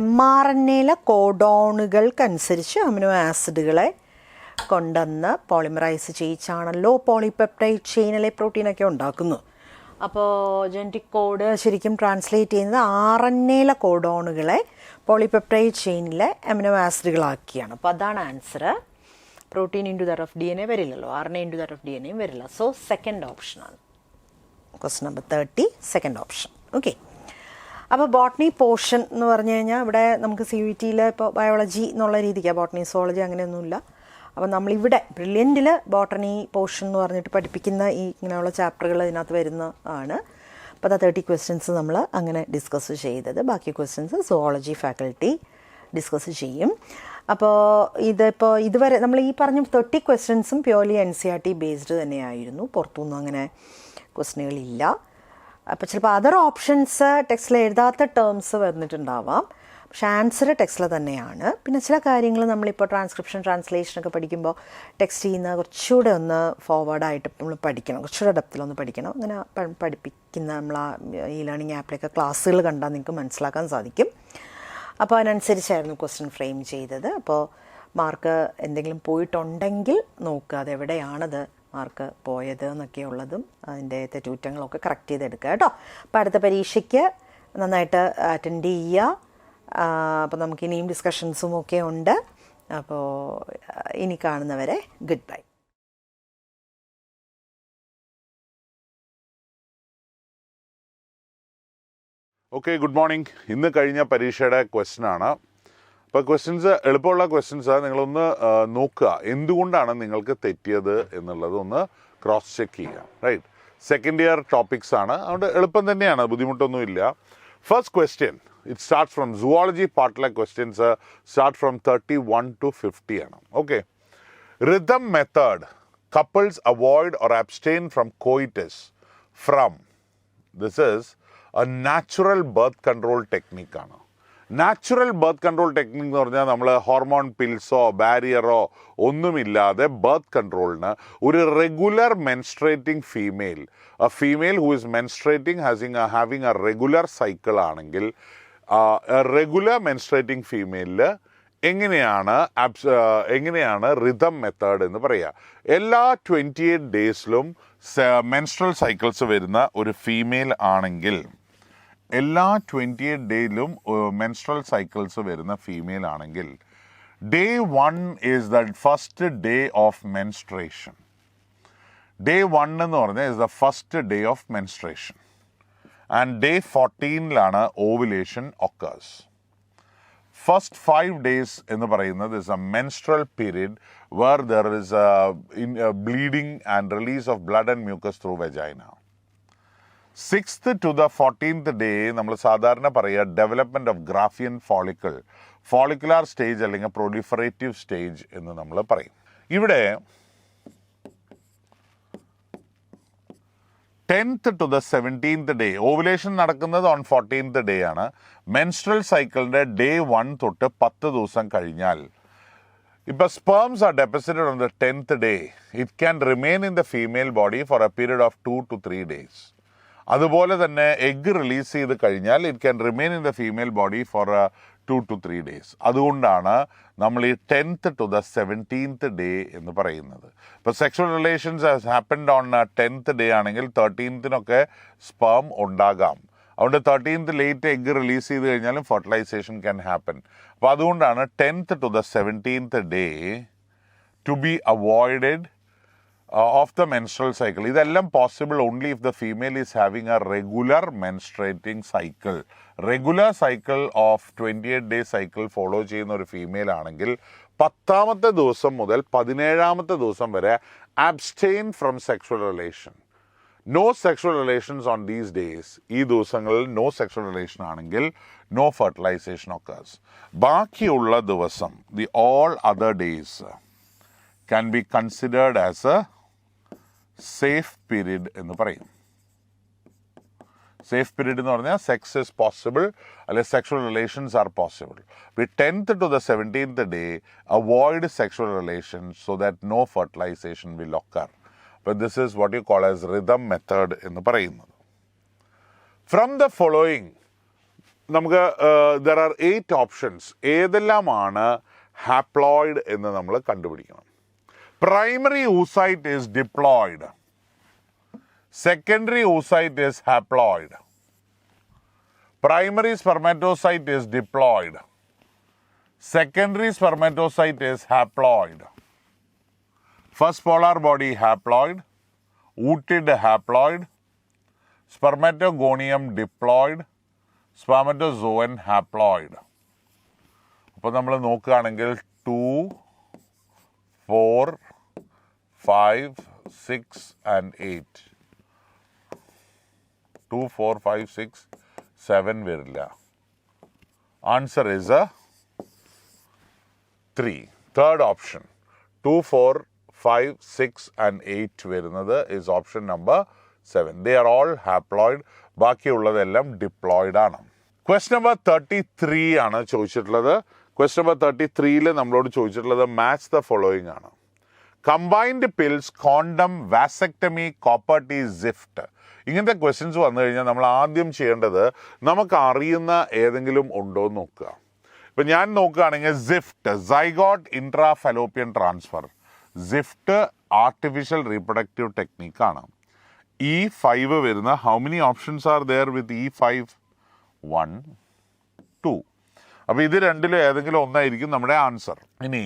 mRNAയിലെ കോഡോണുകൾക്കനുസരിച്ച് അമിനോ ആസിഡുകളെ കൊണ്ടുവന്ന് പോളിമറൈസ് ചെയ്യിച്ചാണല്ലോ പോളിപെപ്റ്റൈഡ് ചെയിനിലെ പ്രോട്ടീനൊക്കെ ഉണ്ടാക്കുന്നത്. അപ്പോൾ ജെനറ്റിക് കോഡ് ശരിക്കും ട്രാൻസ്ലേറ്റ് ചെയ്യുന്നത് RNAയിലെ കോഡോണുകളെ പോളിപെപ്റ്റൈഡ് ചെയിനിലെ അമിനോ ആസിഡുകളാക്കിയാണ്. അപ്പോൾ അതാണ് answer. Protein into that of DNA വരില്ലല്ലോ, RNA into that of DNA വരില്ല. സോ സെക്കൻഡ് ഓപ്ഷനാണ് question number 30, second option. Okay, അപ്പോൾ ബോട്ടണി പോർഷൻ എന്ന് പറഞ്ഞു കഴിഞ്ഞാൽ ഇവിടെ നമുക്ക് CUETയിൽ ഇപ്പോൾ ബയോളജി എന്നുള്ള രീതിക്കാണ്, ബോട്ടണി സോളജി അങ്ങനെയൊന്നുമില്ല. അപ്പോൾ നമ്മളിവിടെ ബ്രില്യൻറ്റിൽ ബോട്ടണി പോർഷൻ എന്ന് പറഞ്ഞിട്ട് പഠിപ്പിക്കുന്ന ഈ ഇങ്ങനെയുള്ള ചാപ്റ്ററുകൾ ഇതിനകത്ത് വരുന്ന ആണ്. അപ്പോൾ 30 ക്വസ്റ്റ്യൻസ് നമ്മൾ അങ്ങനെ ഡിസ്കസ് ചെയ്തത്. ബാക്കി ക്വസ്റ്റ്യൻസ് സുവോളജി ഫാക്കൽറ്റി ഡിസ്കസ് ചെയ്യും. അപ്പോൾ ഇതിപ്പോൾ ഇതുവരെ നമ്മൾ ഈ പറഞ്ഞ 30 ക്വസ്റ്റ്യൻസും പ്യോർലി NCERT ബേസ്ഡ് തന്നെയായിരുന്നു, പുറത്തുനിന്നും അങ്ങനെ ക്വസ്റ്റ്യനുകളില്ല. അപ്പോൾ ചിലപ്പോൾ അതർ ഓപ്ഷൻസ് ടെക്സ്റ്റിൽ എഴുതാത്ത ടേംസ് വന്നിട്ടുണ്ടാവാം, പക്ഷേ ആൻസർ ടെക്സ്റ്റിൽ തന്നെയാണ്. പിന്നെ ചില കാര്യങ്ങൾ നമ്മളിപ്പോൾ ട്രാൻസ്ക്രിപ്ഷൻ ട്രാൻസ്ലേഷനൊക്കെ പഠിക്കുമ്പോൾ ടെക്സ്റ്റ് ചെയ്യുന്ന കുറച്ചുകൂടെ ഒന്ന് ഫോർവേഡായിട്ട് നമ്മൾ പഠിക്കണം, കുറച്ചുകൂടെ ഡെപ്തിലൊന്ന് പഠിക്കണം. അങ്ങനെ പഠിപ്പിക്കുന്ന നമ്മൾ ഈ ലേണിംഗ് ആപ്പിലൊക്കെ ക്ലാസ്സുകൾ കണ്ടാൽ നിങ്ങൾക്ക് മനസ്സിലാക്കാൻ സാധിക്കും. അപ്പോൾ അതിനനുസരിച്ചായിരുന്നു ക്വസ്റ്റ്യൻ ഫ്രെയിം ചെയ്തത്. അപ്പോൾ മാർക്ക് എന്തെങ്കിലും പോയിട്ടുണ്ടെങ്കിൽ നോക്കുക, അതെവിടെയാണത് മാർക്ക് പോയത് എന്നൊക്കെയുള്ളതും അതിൻ്റെ തെറ്റുകുറ്റങ്ങളൊക്കെ കറക്റ്റ് ചെയ്തെടുക്കുക കേട്ടോ. അപ്പോൾ അടുത്ത പരീക്ഷയ്ക്ക് നന്നായിട്ട് അറ്റൻഡ് ചെയ്യുക. അപ്പോൾ നമുക്കിനിയും ഡിസ്കഷൻസും ഒക്കെ ഉണ്ട്. അപ്പോൾ ഇനി കാണുന്നവരെ good bye. Okay, good morning. ഇന്ന് കഴിഞ്ഞ പരീക്ഷയുടെ ക്വസ്റ്റ്യൻ ആണ്. അപ്പോൾ ക്വസ്റ്റ്യൻസ് എളുപ്പമുള്ള ക്വസ്റ്റ്യൻസ് നിങ്ങളൊന്ന് നോക്കുക, എന്തുകൊണ്ടാണ് നിങ്ങൾക്ക് തെറ്റിയത് എന്നുള്ളത് ഒന്ന് ക്രോസ് ചെക്ക് ചെയ്യുക. റൈറ്റ്, സെക്കൻഡ് ഇയർ ടോപ്പിക്സ് ആണ്, അതുകൊണ്ട് എളുപ്പം തന്നെയാണ്, ബുദ്ധിമുട്ടൊന്നുമില്ല. First question it start from zoology പാർട്ടിലെ ക്വസ്റ്റ്യൻസ് സ്റ്റാർട്ട് ഫ്രം 31 to 50 ആണ്. Okay, rhythm method couples avoid or abstain from coitus from, this is a natural birth control ടെക്നിക്കാണ്. Natural birth control technique എന്ന് പറഞ്ഞാൽ നമ്മൾ ഹോർമോൺ പിൽസോ ബാരിയറോ ഒന്നുമില്ലാതെ birth കൺട്രോളിന് ഒരു regular menstruating female, A female who is menstruating having a regular cycle ആണെങ്കിൽ regular menstruating ഫീമെയിലിൽ എങ്ങനെയാണ് rhythm method എന്ന് പറയുക. എല്ലാ 28 ഡേയ്സിലും മെൻസ്ട്രൽ സൈക്കിൾസ് വരുന്ന ഒരു ഫീമെയിൽ ആണെങ്കിൽ എല്ലാ 28 ഡേയിലും മെൻസ്ട്രൽ സൈക്കിൾസ് വരുന്ന ഫീമെയിൽ ആണെങ്കിൽ day 1 is the first day of menstruation. Day 1 എന്ന് പറഞ്ഞാൽ is the first day of menstruation and day 14ലാണ് ഓവുലേഷൻ ഒക്കേഴ്സ്. ഫസ്റ്റ് 5 ഡേയ്സ് എന്ന് പറയുന്നത് is a menstrual period where there is bleeding and release of blood and mucus through vagina. 6th to the 14th day നമ്മൾ സാധാരണ പറയുക development of Graafian follicle, follicular stage അല്ലെങ്കിൽ proliferative stage എന്ന് നമ്മൾ പറയും. ഇവിടെ 10th to the 17th day ovulation നടക്കുന്നത് on 14th day ആണ്. മെൻസ്ട്രൽ സൈക്കിളിൻ്റെ ഡേ 1 തൊട്ട് 10 ദിവസം കഴിഞ്ഞാൽ ഇപ്പോൾ sperms are deposited on the 10th day. It can remain in the female body for a period of 2 to 3 days. അതുപോലെ തന്നെ egg release ചെയ്ത് കഴിഞ്ഞാൽ it can remain in the female body for 2 to 3 days. അതുകൊണ്ടാണ് നമ്മൾ ഈ 10th to the 17th day എന്ന് പറയുന്നത്. ഇപ്പോൾ sexual relations has happened on 10th day ആണെങ്കിൽ 13th സ്പേം ഉണ്ടാകാം. അതുകൊണ്ട് 13th ലേറ്റ് എഗ്ഗ് റിലീസ് ചെയ്ത് കഴിഞ്ഞാലും ഫെർട്ടിലൈസേഷൻ ക്യാൻ ഹാപ്പൻ. അപ്പോൾ അതുകൊണ്ടാണ് 10th to the 17th day to be avoided of the menstrual cycle. ഇതെല്ലാം possible only if the female is having a regular menstruating cycle. Regular cycle of 28 day cycle follow ചെയ്യുന്ന ഒരു female ആണെങ്കിൽ 10ാമത്തെ ദിവസം മുതൽ 17ാമത്തെ ദിവസം വരെ abstain from sexual relation. No sexual relations on these days. ഈ ദിവസങ്ങളിൽ നോ സെക്ഷൽ റിലേഷൻ ആണെങ്കിൽ നോ ഫെർട്ടിലൈസേഷൻ ഒക്കേഴ്സ്. ബാക്കിയുള്ള ദിവസം the all other days can be considered as a safe period എന്ന് പറയും. സേഫ് പീരീഡ് എന്ന് പറഞ്ഞാൽ സെക്സ് ഇസ് പോസിബിൾ അല്ലെങ്കിൽ sexual relations are possible. 10th to the 17th day avoid sexual relations so that no fertilisation will occur. അപ്പോൾ this is what you call as rhythm method എന്ന് പറയുന്നത്. From the following നമുക്ക് there are 8 options. ഏതെല്ലാമാണ് haploid എന്ന് നമ്മൾ കണ്ടുപിടിക്കണം. Primary oocyte is diploid. Secondary oocyte is haploid. Primary spermatocyte is diploid. Secondary spermatocyte is haploid. First polar body haploid. Ooted haploid. Spermatogonium diploid. Spermatozoan haploid. അപ്പോൾ നമ്മൾ നോക്കുകയാണെങ്കിൽ 2, 4, 5, 6 and 8. 2, 4, 5, 6, 7 വരില്ല. Answer is 3. Third option 2, 4, 5, 6 and 8 വരുന്നത് is option number 7. They are all haploid. ബാക്കിയുള്ളതെല്ലാം diploid ആണ്. Question number 33 ആണ് ചോദിച്ചിട്ടുള്ളത്. Question number 33 നമ്മളോട് ചോദിച്ചിട്ടുള്ളത് മാച്ച് ദ ഫോളോയിങ് ആണ്. Combined pills, condom, vasectomy, copper T, ZIFT. ഇങ്ങനത്തെ ക്വസ്റ്റ്യൻസ് വന്നു കഴിഞ്ഞാൽ നമ്മൾ ആദ്യം ചെയ്യേണ്ടത് നമുക്ക് അറിയുന്ന ഏതെങ്കിലും ഉണ്ടോ എന്ന് നോക്കുക. ഇപ്പം ഞാൻ നോക്കുകയാണെങ്കിൽ ZIFT, zygote intra fallopian transfer. ZIFT artificial reproductive ടെക്നിക്കാണ്. E5 വരുന്ന how many options are there with E5? 1, 2. അപ്പോൾ ഇത് രണ്ടിലും ഏതെങ്കിലും ഒന്നായിരിക്കും നമ്മുടെ ആൻസർ. ഇനി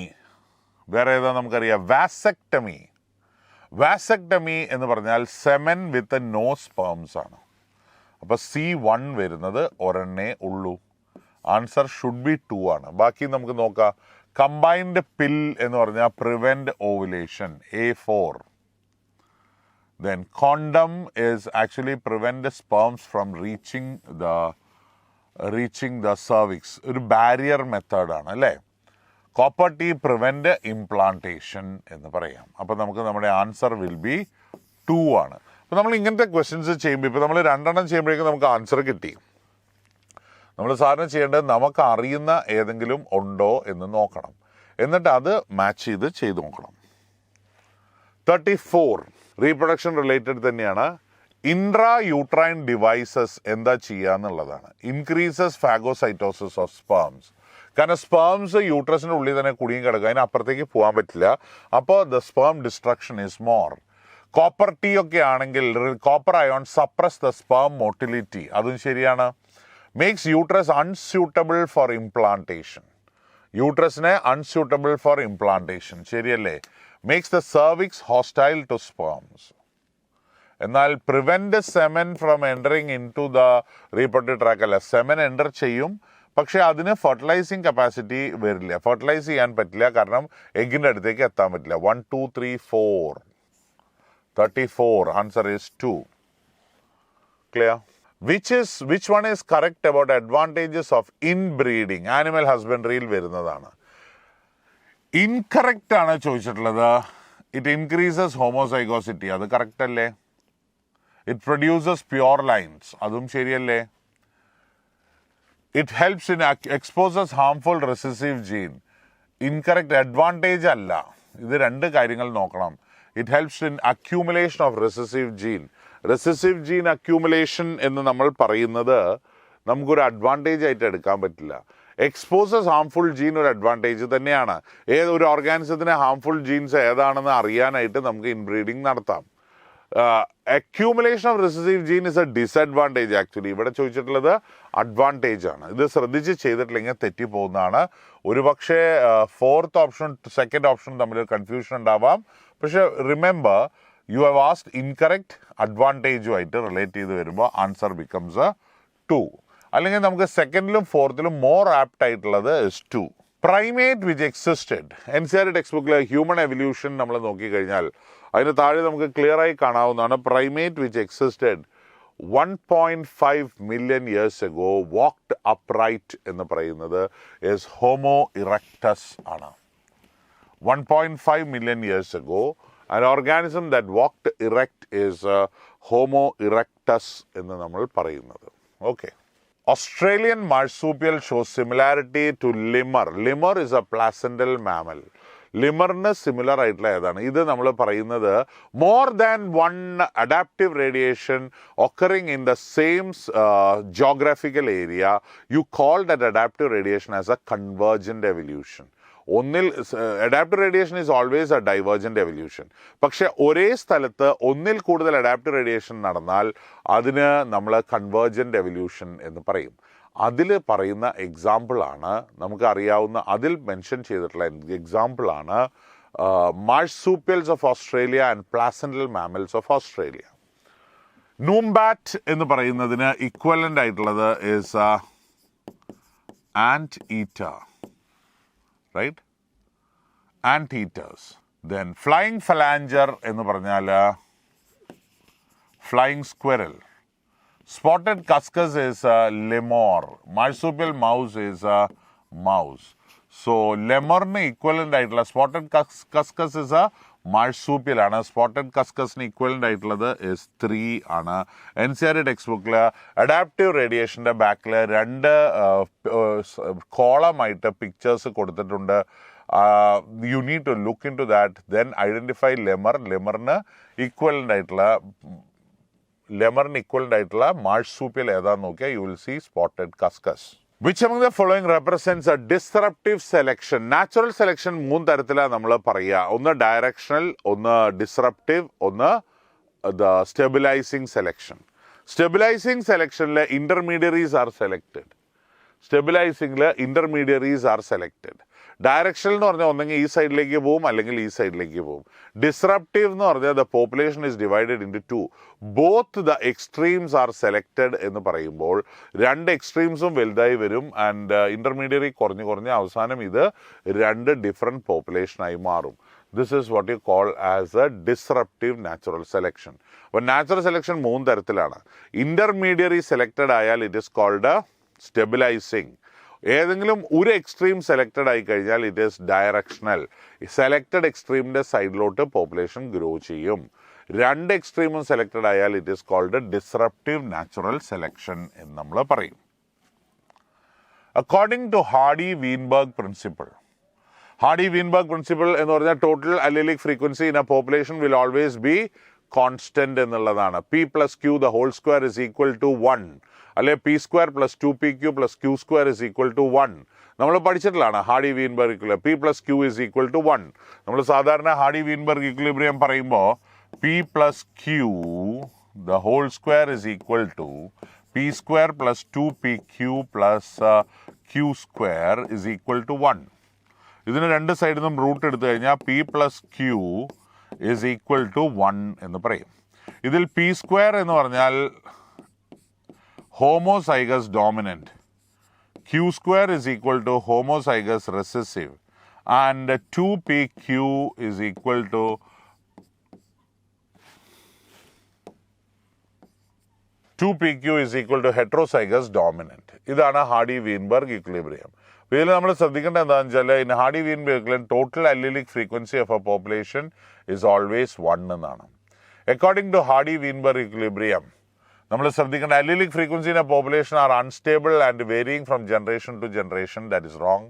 വേറെ ഏതാ നമുക്കറിയാം? വാസക്ടമി. വാസക്ടമി എന്ന് പറഞ്ഞാൽ സെമൻ വിത്ത് നോ സ്പേംസ് ആണ്. അപ്പോൾ C1 വരുന്നത് ഒരെണ്ണേ ഉള്ളൂ. ആൻസർ ഷുഡ് ബി 2 ആണ്. ബാക്കി നമുക്ക് നോക്കാം. കമ്പൈൻഡ് പിൽ എന്ന് പറഞ്ഞാൽ prevent ovulation, A4. Then condom is actually prevent the sperms from reaching the cervix. ഒരു ബാരിയർ മെത്തേഡാണ് അല്ലേ. കോപ്പർ ടി പ്രിവെൻറ്റ് ഇംപ്ലാന്റേഷൻ എന്ന് പറയാം. അപ്പോൾ നമുക്ക് നമ്മുടെ ആൻസർ വിൽ ബി 2 ആണ്. അപ്പോൾ നമ്മൾ ഇങ്ങനത്തെ ക്വസ്റ്റ്യൻസ് ചെയ്യുമ്പോൾ ഇപ്പോൾ നമ്മൾ 2 എണ്ണം ചെയ്യുമ്പോഴേക്കും നമുക്ക് ആൻസർ കിട്ടി. നമ്മൾ സാധാരണ ചെയ്യേണ്ടത് നമുക്ക് അറിയുന്ന ഏതെങ്കിലും ഉണ്ടോ എന്ന് നോക്കണം. എന്നിട്ട് അത് മാച്ച് ചെയ്ത് നോക്കണം. 34 റീപ്രൊഡക്ഷൻ റിലേറ്റഡ് തന്നെയാണ്. ഇൻട്രാ യൂട്രൈൻ ഡിവൈസസ് എന്താ ചെയ്യുക എന്നുള്ളതാണ്. Increases phagocytosis of sperms. കാരണം സ്പേംസ് യൂട്രസിൻ്റെ ഉള്ളിൽ തന്നെ കുടുങ്ങി കിടക്കുക, അതിന് അപ്പുറത്തേക്ക് പോകാൻ പറ്റില്ല. അപ്പോൾ the sperm destruction is more. Copper T ഒക്കെ ആണെങ്കിൽ copper ion suppress the sperm motility, അതും ശരിയാണ്. makes uterus unsuitable for implantation. യൂട്രസിനെ അൺസ്യൂട്ടബിൾ ഫോർ ഇംപ്ലാന്റേഷൻ, ശരിയല്ലേ? Makes the cervix hostile to sperms. എന്നാൽ prevent semen from entering into the reproductive track അല്ല, semen enter ചെയ്യും, പക്ഷേ അതിന് fertilising capacity വരില്ല, ഫെർട്ടിലൈസ് ചെയ്യാൻ പറ്റില്ല, കാരണം എഗ്ഗിൻ്റെ അടുത്തേക്ക് എത്താൻ പറ്റില്ല. 1 2 3 4 34. Answer is 2. Clear? Which one is correct about advantages of inbreeding? Animal husbandry യിൽ വരുന്നതാണ്. ഇൻകറക്റ്റ് ആണ് ചോദിച്ചിട്ടുള്ളത്. ഇറ്റ് ഇൻക്രീസസ് ഹോമോസൈഗോസിറ്റി, അത് കറക്റ്റ് അല്ലേ? ഇറ്റ് പ്രൊഡ്യൂസസ് പ്യുവർ ലൈൻസ്, അതും ശരിയല്ലേ? It helps in exposes harmful recessive gene, incorrect. Advantage അല്ല, ഇത് രണ്ട് കാര്യങ്ങൾ നോക്കണം. It helps in accumulation of recessive gene. Recessive gene accumulation എന്ന് നമ്മൾ പറയുന്നത് നമുക്കൊരു അഡ്വാൻറ്റേജ് ആയിട്ട് എടുക്കാൻ പറ്റില്ല. എക്സ്പോസസ് ഹാംഫുൾ ജീൻ ഒരു അഡ്വാൻറ്റേജ് തന്നെയാണ്. ഏതൊരു ഓർഗാനിസത്തിന് ഹാംഫുൾ ജീൻസ് ഏതാണെന്ന് അറിയാനായിട്ട് നമുക്ക് ഇൻബ്രീഡിങ് നടത്താം. Accumulation of recessive gene is a disadvantage. Actually ഇവിടെ ചോദിച്ചിട്ടുള്ളത് അഡ്വാൻറ്റേജ് ആണ്. ഇത് ശ്രദ്ധിച്ച് ചെയ്തിട്ടില്ലെങ്കിൽ തെറ്റിപ്പോകുന്നതാണ്. ഒരു പക്ഷേ ഫോർത്ത് ഓപ്ഷൻ സെക്കൻഡ് ഓപ്ഷൻ തമ്മിൽ കൺഫ്യൂഷൻ ഉണ്ടാവാം. പക്ഷേ remember, you have asked incorrect, അഡ്വാൻറ്റേജുമായിട്ട് റിലേറ്റ് ചെയ്ത് വരുമ്പോൾ ആൻസർ ബിക്കംസ് 2. അല്ലെങ്കിൽ നമുക്ക് സെക്കൻഡിലും ഫോർത്തിലും മോർ ആപ്റ്റ് ആയിട്ടുള്ളത് is 2. Primate which existed. NCERT text ബുക്കിൽ ഹ്യൂമൻ എവല്യൂഷൻ നമ്മൾ നോക്കിക്കഴിഞ്ഞാൽ അതിന് താഴെ നമുക്ക് ക്ലിയർ ആയി കാണാവുന്നതാണ്. Primate which existed 1.5 million years ago walked upright എന്ന് പറയുന്നത് is Homo erectus ആണ്. 1.5 million years ago an organism that walked erect is Homo erectus എന്ന് നമ്മൾ പറയുന്നത്. Okay. Australian marsupial shows similarity to lemur. Lemur is a placental mammal. ലിമറിന് similar ആയിട്ടുള്ള ഏതാണ്? ഇത് നമ്മൾ പറയുന്നത് more than one adaptive radiation occurring in the same geographical area, you call that adaptive radiation as a convergent evolution. ഒന്നിൽ adaptive radiation is always a divergent evolution. പക്ഷെ ഒരേ സ്ഥലത്ത് ഒന്നിൽ കൂടുതൽ അഡാപ്റ്റീവ് റേഡിയേഷൻ നടന്നാൽ അതിന് നമ്മൾ കൺവേർജന്റ് എവല്യൂഷൻ എന്ന് പറയും. അതിൽ പറയുന്ന എക്സാമ്പിളാണ് നമുക്കറിയാവുന്ന, അതിൽ മെൻഷൻ ചെയ്തിട്ടുള്ള എക്സാമ്പിളാണ് marsupials of Australia and placental mammals of Australia. Numbat എന്ന് പറയുന്നതിന് ഇക്വലൻ്റ് ആയിട്ടുള്ളത് is anteater, right? Anteaters. Then flying phalanger എന്ന് പറഞ്ഞാൽ flying squirrel. Spotted cuscus is a lemur. Marsupial mouse is a mouse. So lemurന് equivalent ആയിട്ടുള്ള spotted cuscus is a marsupial ആണ്. spotted cuscusന് equivalent ആയിട്ടുള്ളത് is 3 ആണ്. NCERT text ബുക്കിൽ adaptive റേഡിയേഷൻ്റെ ബാക്കിൽ 2 കോളമായിട്ട് pictures കൊടുത്തിട്ടുണ്ട്. You need to look into that, then identify lemur. ലെമറിന് equivalent ആയിട്ടുള്ള marsupial ഏതാന്ന് നോക്കിയാൽ you will see spotted cuscus. Which among the following represents a disruptive selection? Natural selection 3 തരത്തിലാണ് നമ്മൾ പറയുക. ഒന്ന് ഡയറക്ഷണൽ, ഒന്ന് ഡിസ്റപ്റ്റീവ്, ഒന്ന് ദ സ്റ്റെബിലൈസിങ് സെലക്ഷൻ. സ്റ്റെബിലൈസിങ് സെലക്ഷനിൽ ഇന്റർമീഡിയറീസ് ആർ സെലക്റ്റഡ്. ഡയറക്ഷണൽ എന്ന് പറഞ്ഞാൽ ഒന്നെങ്കിൽ ഈ സൈഡിലേക്ക് പോവും അല്ലെങ്കിൽ ഈ സൈഡിലേക്ക് പോവും. ഡിസ്റപ്റ്റീവ് എന്ന് പറഞ്ഞാൽ the population is divided into 2. Both the extremes are selected എന്ന് പറയുമ്പോൾ 2 എക്സ്ട്രീംസും വലുതായി വരും ആൻഡ് ഇന്റർമീഡിയറി കുറഞ്ഞ് അവസാനം ഇത് 2 ഡിഫറെൻറ്റ് പോപ്പുലേഷനായി മാറും. This is what you call as a disruptive natural selection. അപ്പോൾ നാച്ചുറൽ സെലക്ഷൻ 3 തരത്തിലാണ്. ഇന്റർമീഡിയറി സെലക്റ്റഡ് ആയാൽ ഇറ്റ് ഇസ് കോൾഡ് സ്റ്റെബിലൈസിങ്. ഏതെങ്കിലും ഒരു എക്സ്ട്രീം സെലക്റ്റഡ് ആയി കഴിഞ്ഞാൽ ഇറ്റ് ഈസ് ഡയറക്ഷണൽ. സെലക്റ്റഡ് എക്സ്ട്രീമിൻ്റെ സൈഡിലോട്ട് പോപ്പുലേഷൻ ഗ്രോ ചെയ്യും. 2 എക്സ്ട്രീമും സെലക്റ്റഡ് ആയാൽ it is called disruptive natural selection എന്ന് നമ്മൾ പറയും. According to Hardy Weinberg principle. Hardy Weinberg principle എന്ന് പറഞ്ഞാൽ total allelic frequency in a population will always be constant എന്നുള്ളതാണ്. P+Q² is equal to 1. അല്ലെ P² + 2PQ + Q² is equal to 1. നമ്മൾ പഠിച്ചിട്ടുള്ളതാണ് hardy-Weinberg equilibrium. P+Q is equal to 1. നമ്മൾ സാധാരണ hardy-Weinberg equilibrium പറയുമ്പോൾ P+Q² is equal to P square plus 2PQ plus Q square is equal to 1. ഇതിന് രണ്ട് സൈഡിൽ നിന്നും root എടുത്തു കഴിഞ്ഞാൽ P plus Q is equal to 1 എന്ന് പറയും. ഇതിൽ P square എന്ന് പറഞ്ഞാൽ homozygous dominant, Q square is equal to homozygous recessive, and 2PQ is equal to 2PQ is equal to heterozygous dominant. ഇതാണ് ഹാർഡി-വീൻബർഗ് ഇക്വിലിബ്രിയം. ഇതിൽ നമ്മൾ ശ്രദ്ധിക്കേണ്ടത് എന്താണെന്ന് വെച്ചാൽ in Hardy Weinberg equilibrium total allelic frequency of a population is always 1 എന്നാണ്. According to Hardy Weinberg equilibrium നമ്മൾ ശ്രദ്ധിക്കേണ്ട allelic frequency in a population are unstable and varying from generation to generation. That is wrong.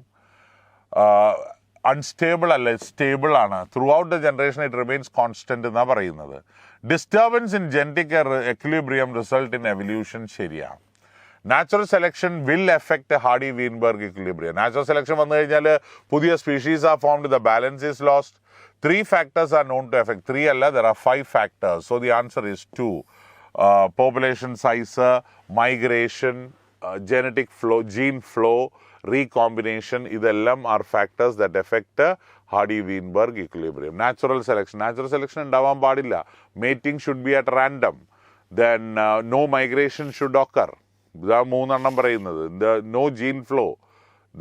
Unstable അല്ല, stable ആണ്. Throughout the generation it remains constant എന്നാണ് പറയുന്നത്. Disturbance in genetic equilibrium result in evolution ശരിയാണ്. Natural selection will effect Hardy Weinberg equilibrium. Natural selection വന്നു കഴിഞ്ഞാൽ പുതിയ species are formed, the balance is lost. 3 factors are known to affect. 3 അല്ല, there are 5 factors. So the answer is 2. Population size, migration, genetic flow, gene flow, recombination, ഇതെല്ലാം are factors that affect hardy-Weinberg equilibrium. Natural selection ഉണ്ടാവാൻ പാടില്ല. Mating should be at random. Then no migration should occur. ഇതാ 3 എണ്ണം പറയുന്നത്. No gene flow.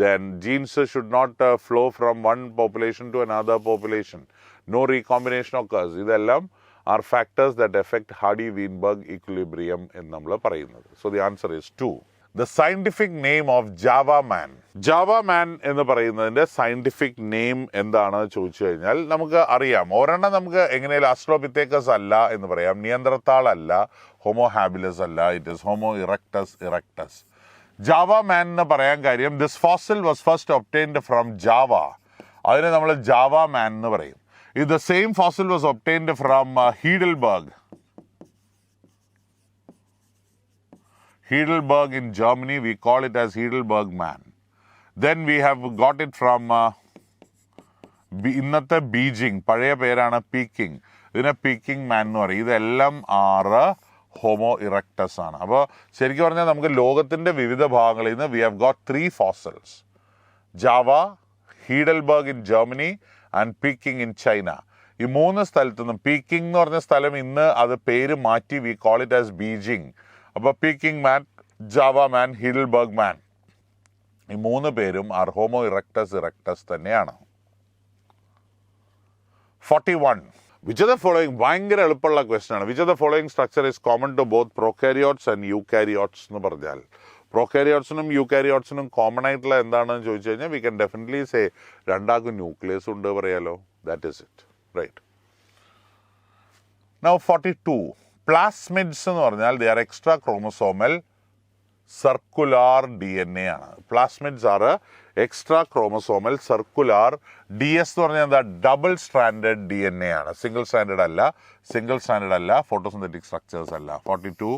Then genes should not flow from one population to another population. No recombination occurs. ഇതെല്ലാം are factors that affect hardy-Weinberg equilibrium എന്ന് നമ്മൾ പറയുന്നത്. So the answer is 2. The scientific name of Java man. Java man എന്ന് പറയുന്നതിൻ്റെ scientific name എന്താണെന്ന് ചോദിച്ചു കഴിഞ്ഞാൽ നമുക്ക് അറിയാം. ഒരെണ്ണം നമുക്ക് എങ്ങനെയാലും ആസ്ട്രോപിത്തേക്കസ് അല്ല എന്ന് പറയാം, നിയന്ത്രത്താൾ അല്ല, ഹോമോ ഹാബിലസ് അല്ല, it is Homo erectus. Java man എന്ന് പറയാൻ കാര്യം this fossil was first obtained from Java. അതിനെ നമ്മൾ ജാവ മാൻ എന്ന് പറയും. ഇത് the same fossil was obtained from Heidelberg in Germany. We call it as Heidelberg man. Then we have got it from ഇന്നത്തെ Beijing, പഴയ പേരാണ് peaking. ഇതിനെ peaking മാൻ എന്ന് പറയും. ഇതെല്ലാം 6 ഹോമോ ഇറക്ടസ് ആണ്. അപ്പോൾ ശരിക്കും പറഞ്ഞാൽ നമുക്ക് ലോകത്തിൻ്റെ വിവിധ ഭാഗങ്ങളിൽ നിന്ന് we have got 3 fossils: Java, Heidelberg in Germany and Peking in China. ഈ 3 സ്ഥലത്തു നിന്നും പീക്കിംഗ് എന്ന് പറഞ്ഞ സ്ഥലം ഇന്ന് അത് പേര് മാറ്റി we call it as Beijing. അപ്പോൾ പീക്കിംഗ് മാൻ, ജാവ മാൻ, ഹീഡൽബർഗ് മാൻ, ഈ 3 പേരും ആർ ഹോമോ ഇറക്ടസ് തന്നെയാണ്. 41. Which of the following, ഭയങ്കര എളുപ്പമുള്ള ക്വസ്റ്റൻ ആണ്. Which of the following structure is common to both prokaryotes and eukaryotes എന്ന് പറഞ്ഞാൽ പ്രോകാരിയോട്സിനും യൂകാരിയോട്സിനും കോമൺ ആയിട്ടുള്ള എന്താണെന്ന് ചോദിച്ചു കഴിഞ്ഞാൽ വി കൻ ഡെഫിനറ്റ്ലി സേ രണ്ടാൾക്കും ന്യൂക്ലിയസ് ഉണ്ട് പറയാലോ. That is it, right. Now 42. Plasmids എന്ന് പറഞ്ഞാൽ they are extra chromosomal circular DNA ആണ്. Plasmids are extra chromosomal circular. DS എന്ന് പറഞ്ഞാൽ എന്താ? ഡബിൾ സ്ട്രാൻഡഡ് DNA ആണ്. സിംഗിൾ സ്റ്റാൻഡേർഡ് അല്ല, ഫോട്ടോസിന്തറ്റിക് സ്ട്രക്ചേഴ്സ് അല്ല. 42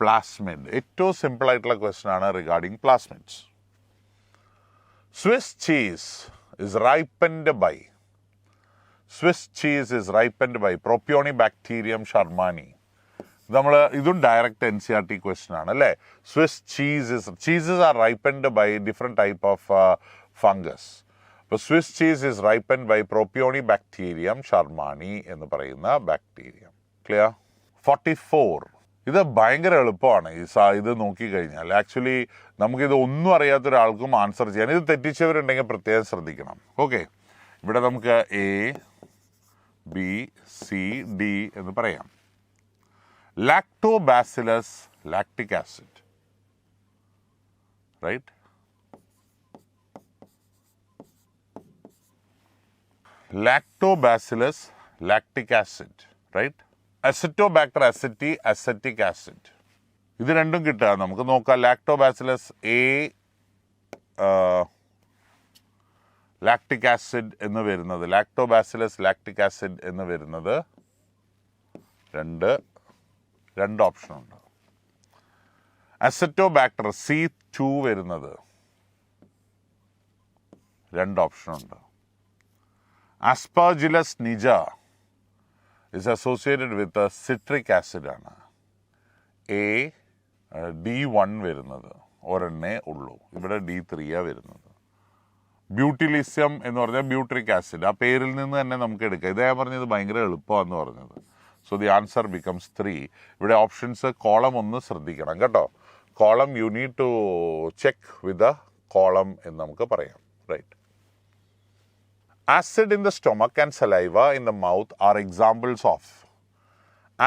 പ്ലാസ്മിഡ്. ഏറ്റവും സിമ്പിൾ ആയിട്ടുള്ള ക്വസ്റ്റൻ ആണ് regarding plasmids. Swiss cheese is ripened by Propionibacterium sharmanii. ഇതും ഡയറക്റ്റ് NCERT ക്വസ്റ്റൻ ആണ് അല്ലേ. Swiss cheeses are ripened by different type of fungus. അപ്പോൾ Swiss cheese is ripened by Propionibacterium sharmanii എന്ന് പറയുന്ന bacterium. Clear? 44. ഇത് ഭയങ്കര എളുപ്പമാണ്. ഇത് നോക്കിക്കഴിഞ്ഞാൽ ആക്ച്വലി നമുക്കിത് ഒന്നും അറിയാത്ത ഒരാൾക്കും ആൻസർ ചെയ്യാൻ. ഇത് തെറ്റിച്ചവരുണ്ടെങ്കിൽ പ്രത്യേകം ശ്രദ്ധിക്കണം. ഓക്കെ, ഇവിടെ നമുക്ക് ABCD എന്ന് പറയാം. Lactobacillus lactic acid, right? Lactobacillus lactic acid, right? Acetobacter aceti acetic acid. ഇത് രണ്ടും കിട്ടുക നമുക്ക് നോക്കാം. ലാക്ടോബാസിലസ് ലാക്ടിക് ആസിഡ് എന്ന് വരുന്നത്, ലാക്ടോബാസിലസ് ലാക്ടിക് ആസിഡ് എന്ന് വരുന്നത് രണ്ട് ഓപ്ഷൻ ഉണ്ട്. അസറ്റോബാക്ടർ C2 വരുന്നത് 2 ഓപ്ഷൻ ഉണ്ട്. Aspergillus niger is associated with citric acid ആണ്. A D1 വരുന്നത് ഒരെണ്ണേ ഉള്ളൂ. ഇവിടെ D3 വരുന്നത്. ബ്യൂട്ടിലിസം എന്ന് പറഞ്ഞാൽ ബ്യൂട്രിക് ആസിഡ്, ആ പേരിൽ നിന്ന് തന്നെ നമുക്ക് എടുക്കാം. ഇതേ പറഞ്ഞത് ഭയങ്കര എളുപ്പമാണെന്ന് പറഞ്ഞത്. So the answer becomes 3. ഇവിടെ ഓപ്ഷൻസ് കോളം ഒന്ന് ശ്രദ്ധിക്കണം കേട്ടോ. Column you need to check with the column എന്ന് നമുക്ക് പറയാം. Right. Acid in the stomach and saliva in the mouth are examples of.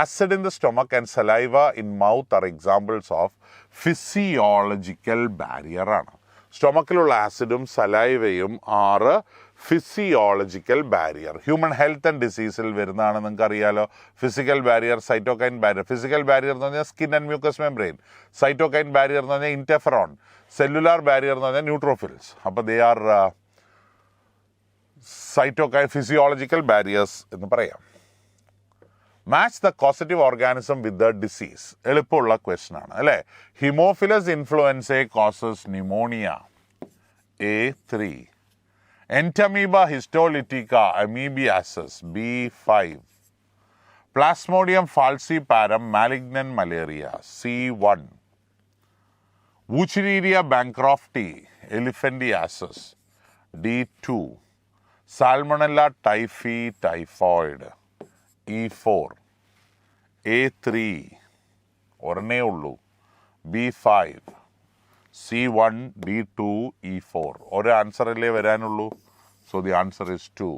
Acid in the stomach and saliva in mouth are examples of physiological barrier ആണ്. സ്റ്റൊമക്കിലുള്ള ആസിഡും സലൈവയും are physiological barrier. Human health and ഡിസീസിൽ വരുന്നതാണ്, നിങ്ങൾക്ക് അറിയാലോ. Physical barrier, cytokine barrier. Physical barrier എന്ന് പറഞ്ഞാൽ skin and mucus membrane. Cytokine barrier എന്ന് പറഞ്ഞാൽ ഇന്റർഫെറോൺ. സെല്ലുലാർ ബാരിയർ എന്ന് പറഞ്ഞാൽ ന്യൂട്രോഫിൽസ്. അപ്പോൾ they are cytokine physiological barriers എന്ന് പറയാം. Match the causative organism with the disease. എളുപ്പമുള്ള ക്വസ്റ്റൻ ആണ് അല്ലേ. Haemophilus influenzae causes pneumonia. A3. Entamoeba histolytica amoebiasis. B5. Plasmodium falciparum malignant malaria. C1. Wuchereria bancrofti elephantiasis. D2. Salmonella typhi typhoid. E4. A3 ഒരെണ്ണേ ഉള്ളൂ. B5. C1, D2, E4. ഒരു ആൻസറല്ലേ വരാനുള്ളൂ. So the answer is 2.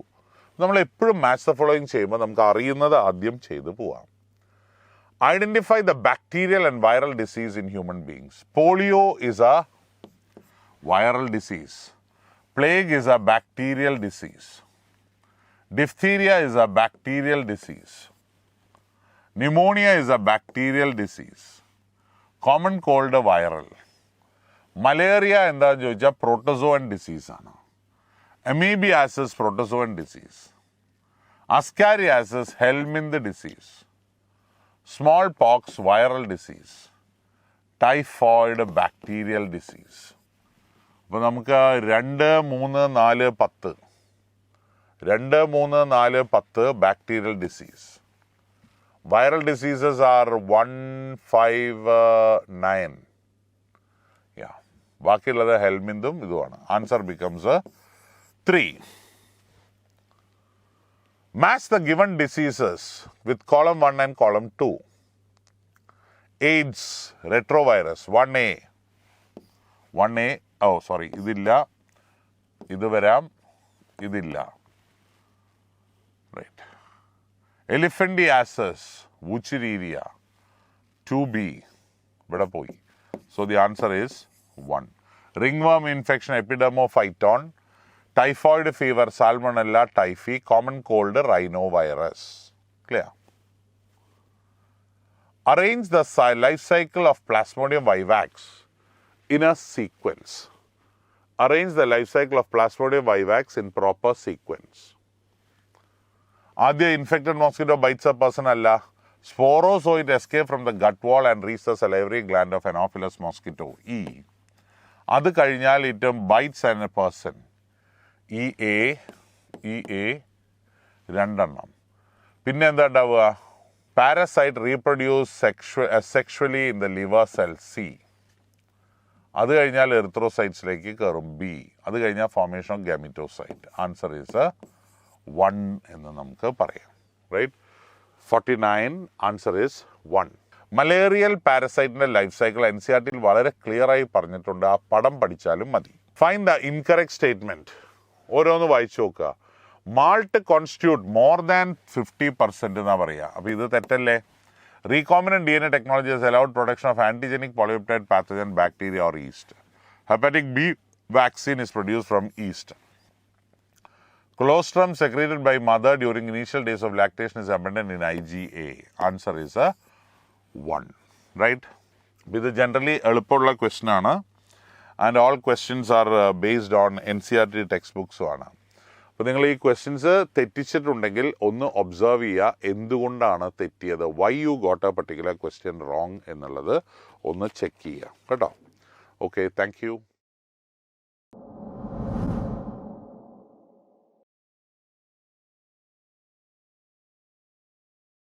നമ്മൾ എപ്പോഴും match the following ചെയ്യുമ്പോൾ നമുക്ക് അറിയുന്നത് ആദ്യം ചെയ്തു പോവാം. Identify the bacterial and viral disease in human beings. Polio is A viral disease. Plague is A bacterial disease. Diphtheria is a bacterial disease. Pneumonia is a bacterial disease. Common cold viral. Malaria എന്താന്ന് ചോദിച്ചാൽ protozoan disease ആണ്. Amoebiasis protozoan disease. Ascariasis helminth disease. Small pox viral disease. Typhoid bacterial disease. അപ്പോൾ നമുക്ക് 2, 3, 4, 10. 2, 3, 4, 10 bacterial disease. Viral diseases are 1, 5, 9. ബാക്കിയുള്ളത് ഹെൽമിന്തും ഇതുമാണ്. Answer becomes 3. Match the given diseases with column 1 and column 2. AIDS retrovirus 1A. 1A. Sorry, ഇതില്ല, ഇത് വരാം, ഇതില്ല. Right. Elephantiasis, Wuchereria, 2B. ഇവിടെ പോയി. So the answer is 1. Ringworm infection, epidermophyton. Typhoid fever, Salmonella typhi. Common cold, rhinovirus. Clear? Arrange the life cycle of Plasmodium vivax in a sequence. Arrange the life cycle of Plasmodium vivax in proper sequence. ആദ്യം infected mosquito bites a person അല്ല. Sporozoite escape from the gut wall and reach the salivary gland of Anopheles mosquito. E. അത് കഴിഞ്ഞാൽ it bites an a person. EA 2. പിന്നെ എന്താ ഉണ്ടാവുക? Parasite reproduce sexually in the liver cell. C. അത് കഴിഞ്ഞാൽ എറിത്രോസൈറ്റ്സിലേക്ക് കയറും. B. അത് കഴിഞ്ഞാൽ formation of gametocyte. Answer is 1 എന്ന് നമുക്ക് പറയാം. റൈറ്റ്. 49. Answer is 1. മലേറിയൽ പാരസൈറ്റിന്റെ ലൈഫ് സൈക്കിൾ NCERT വളരെ ക്ലിയർ ആയി പറഞ്ഞിട്ടുണ്ട്. ആ പടം പഠിച്ചാലും മതി. Find the incorrect statement. ഓരോന്ന് വായിച്ചു നോക്കുക. മാൾട്ട് കോൺസ്റ്റിറ്റ്യൂട്ട് മോർ ദാൻ 50% എന്നാ പറയുക. അപ്പോൾ ഇത് തെറ്റല്ലേ? Recombinant DNA technology has allowed production of antigenic polypeptide pathogen bacteria or yeast. Hepatic B vaccine is produced from yeast. Colostrum secreted by mother during initial days of lactation is abundant in IgA. Answer is a 1. Right? This is generally എളുപ്പമുള്ള question ആണ്. And all questions are based on NCERT textbooks ആണ്. അപ്പോൾ നിങ്ങൾ ഈ questions തെറ്റിച്ചിട്ടുണ്ടെങ്കിൽ ഒന്ന് observe ചെയ്യുക, എന്തുകൊണ്ടാണ് തെറ്റിയത്, why you got a particular question wrong എന്നുള്ളത് ഒന്ന് ചെക്ക് ചെയ്യുക കേട്ടോ. Okay, thank U.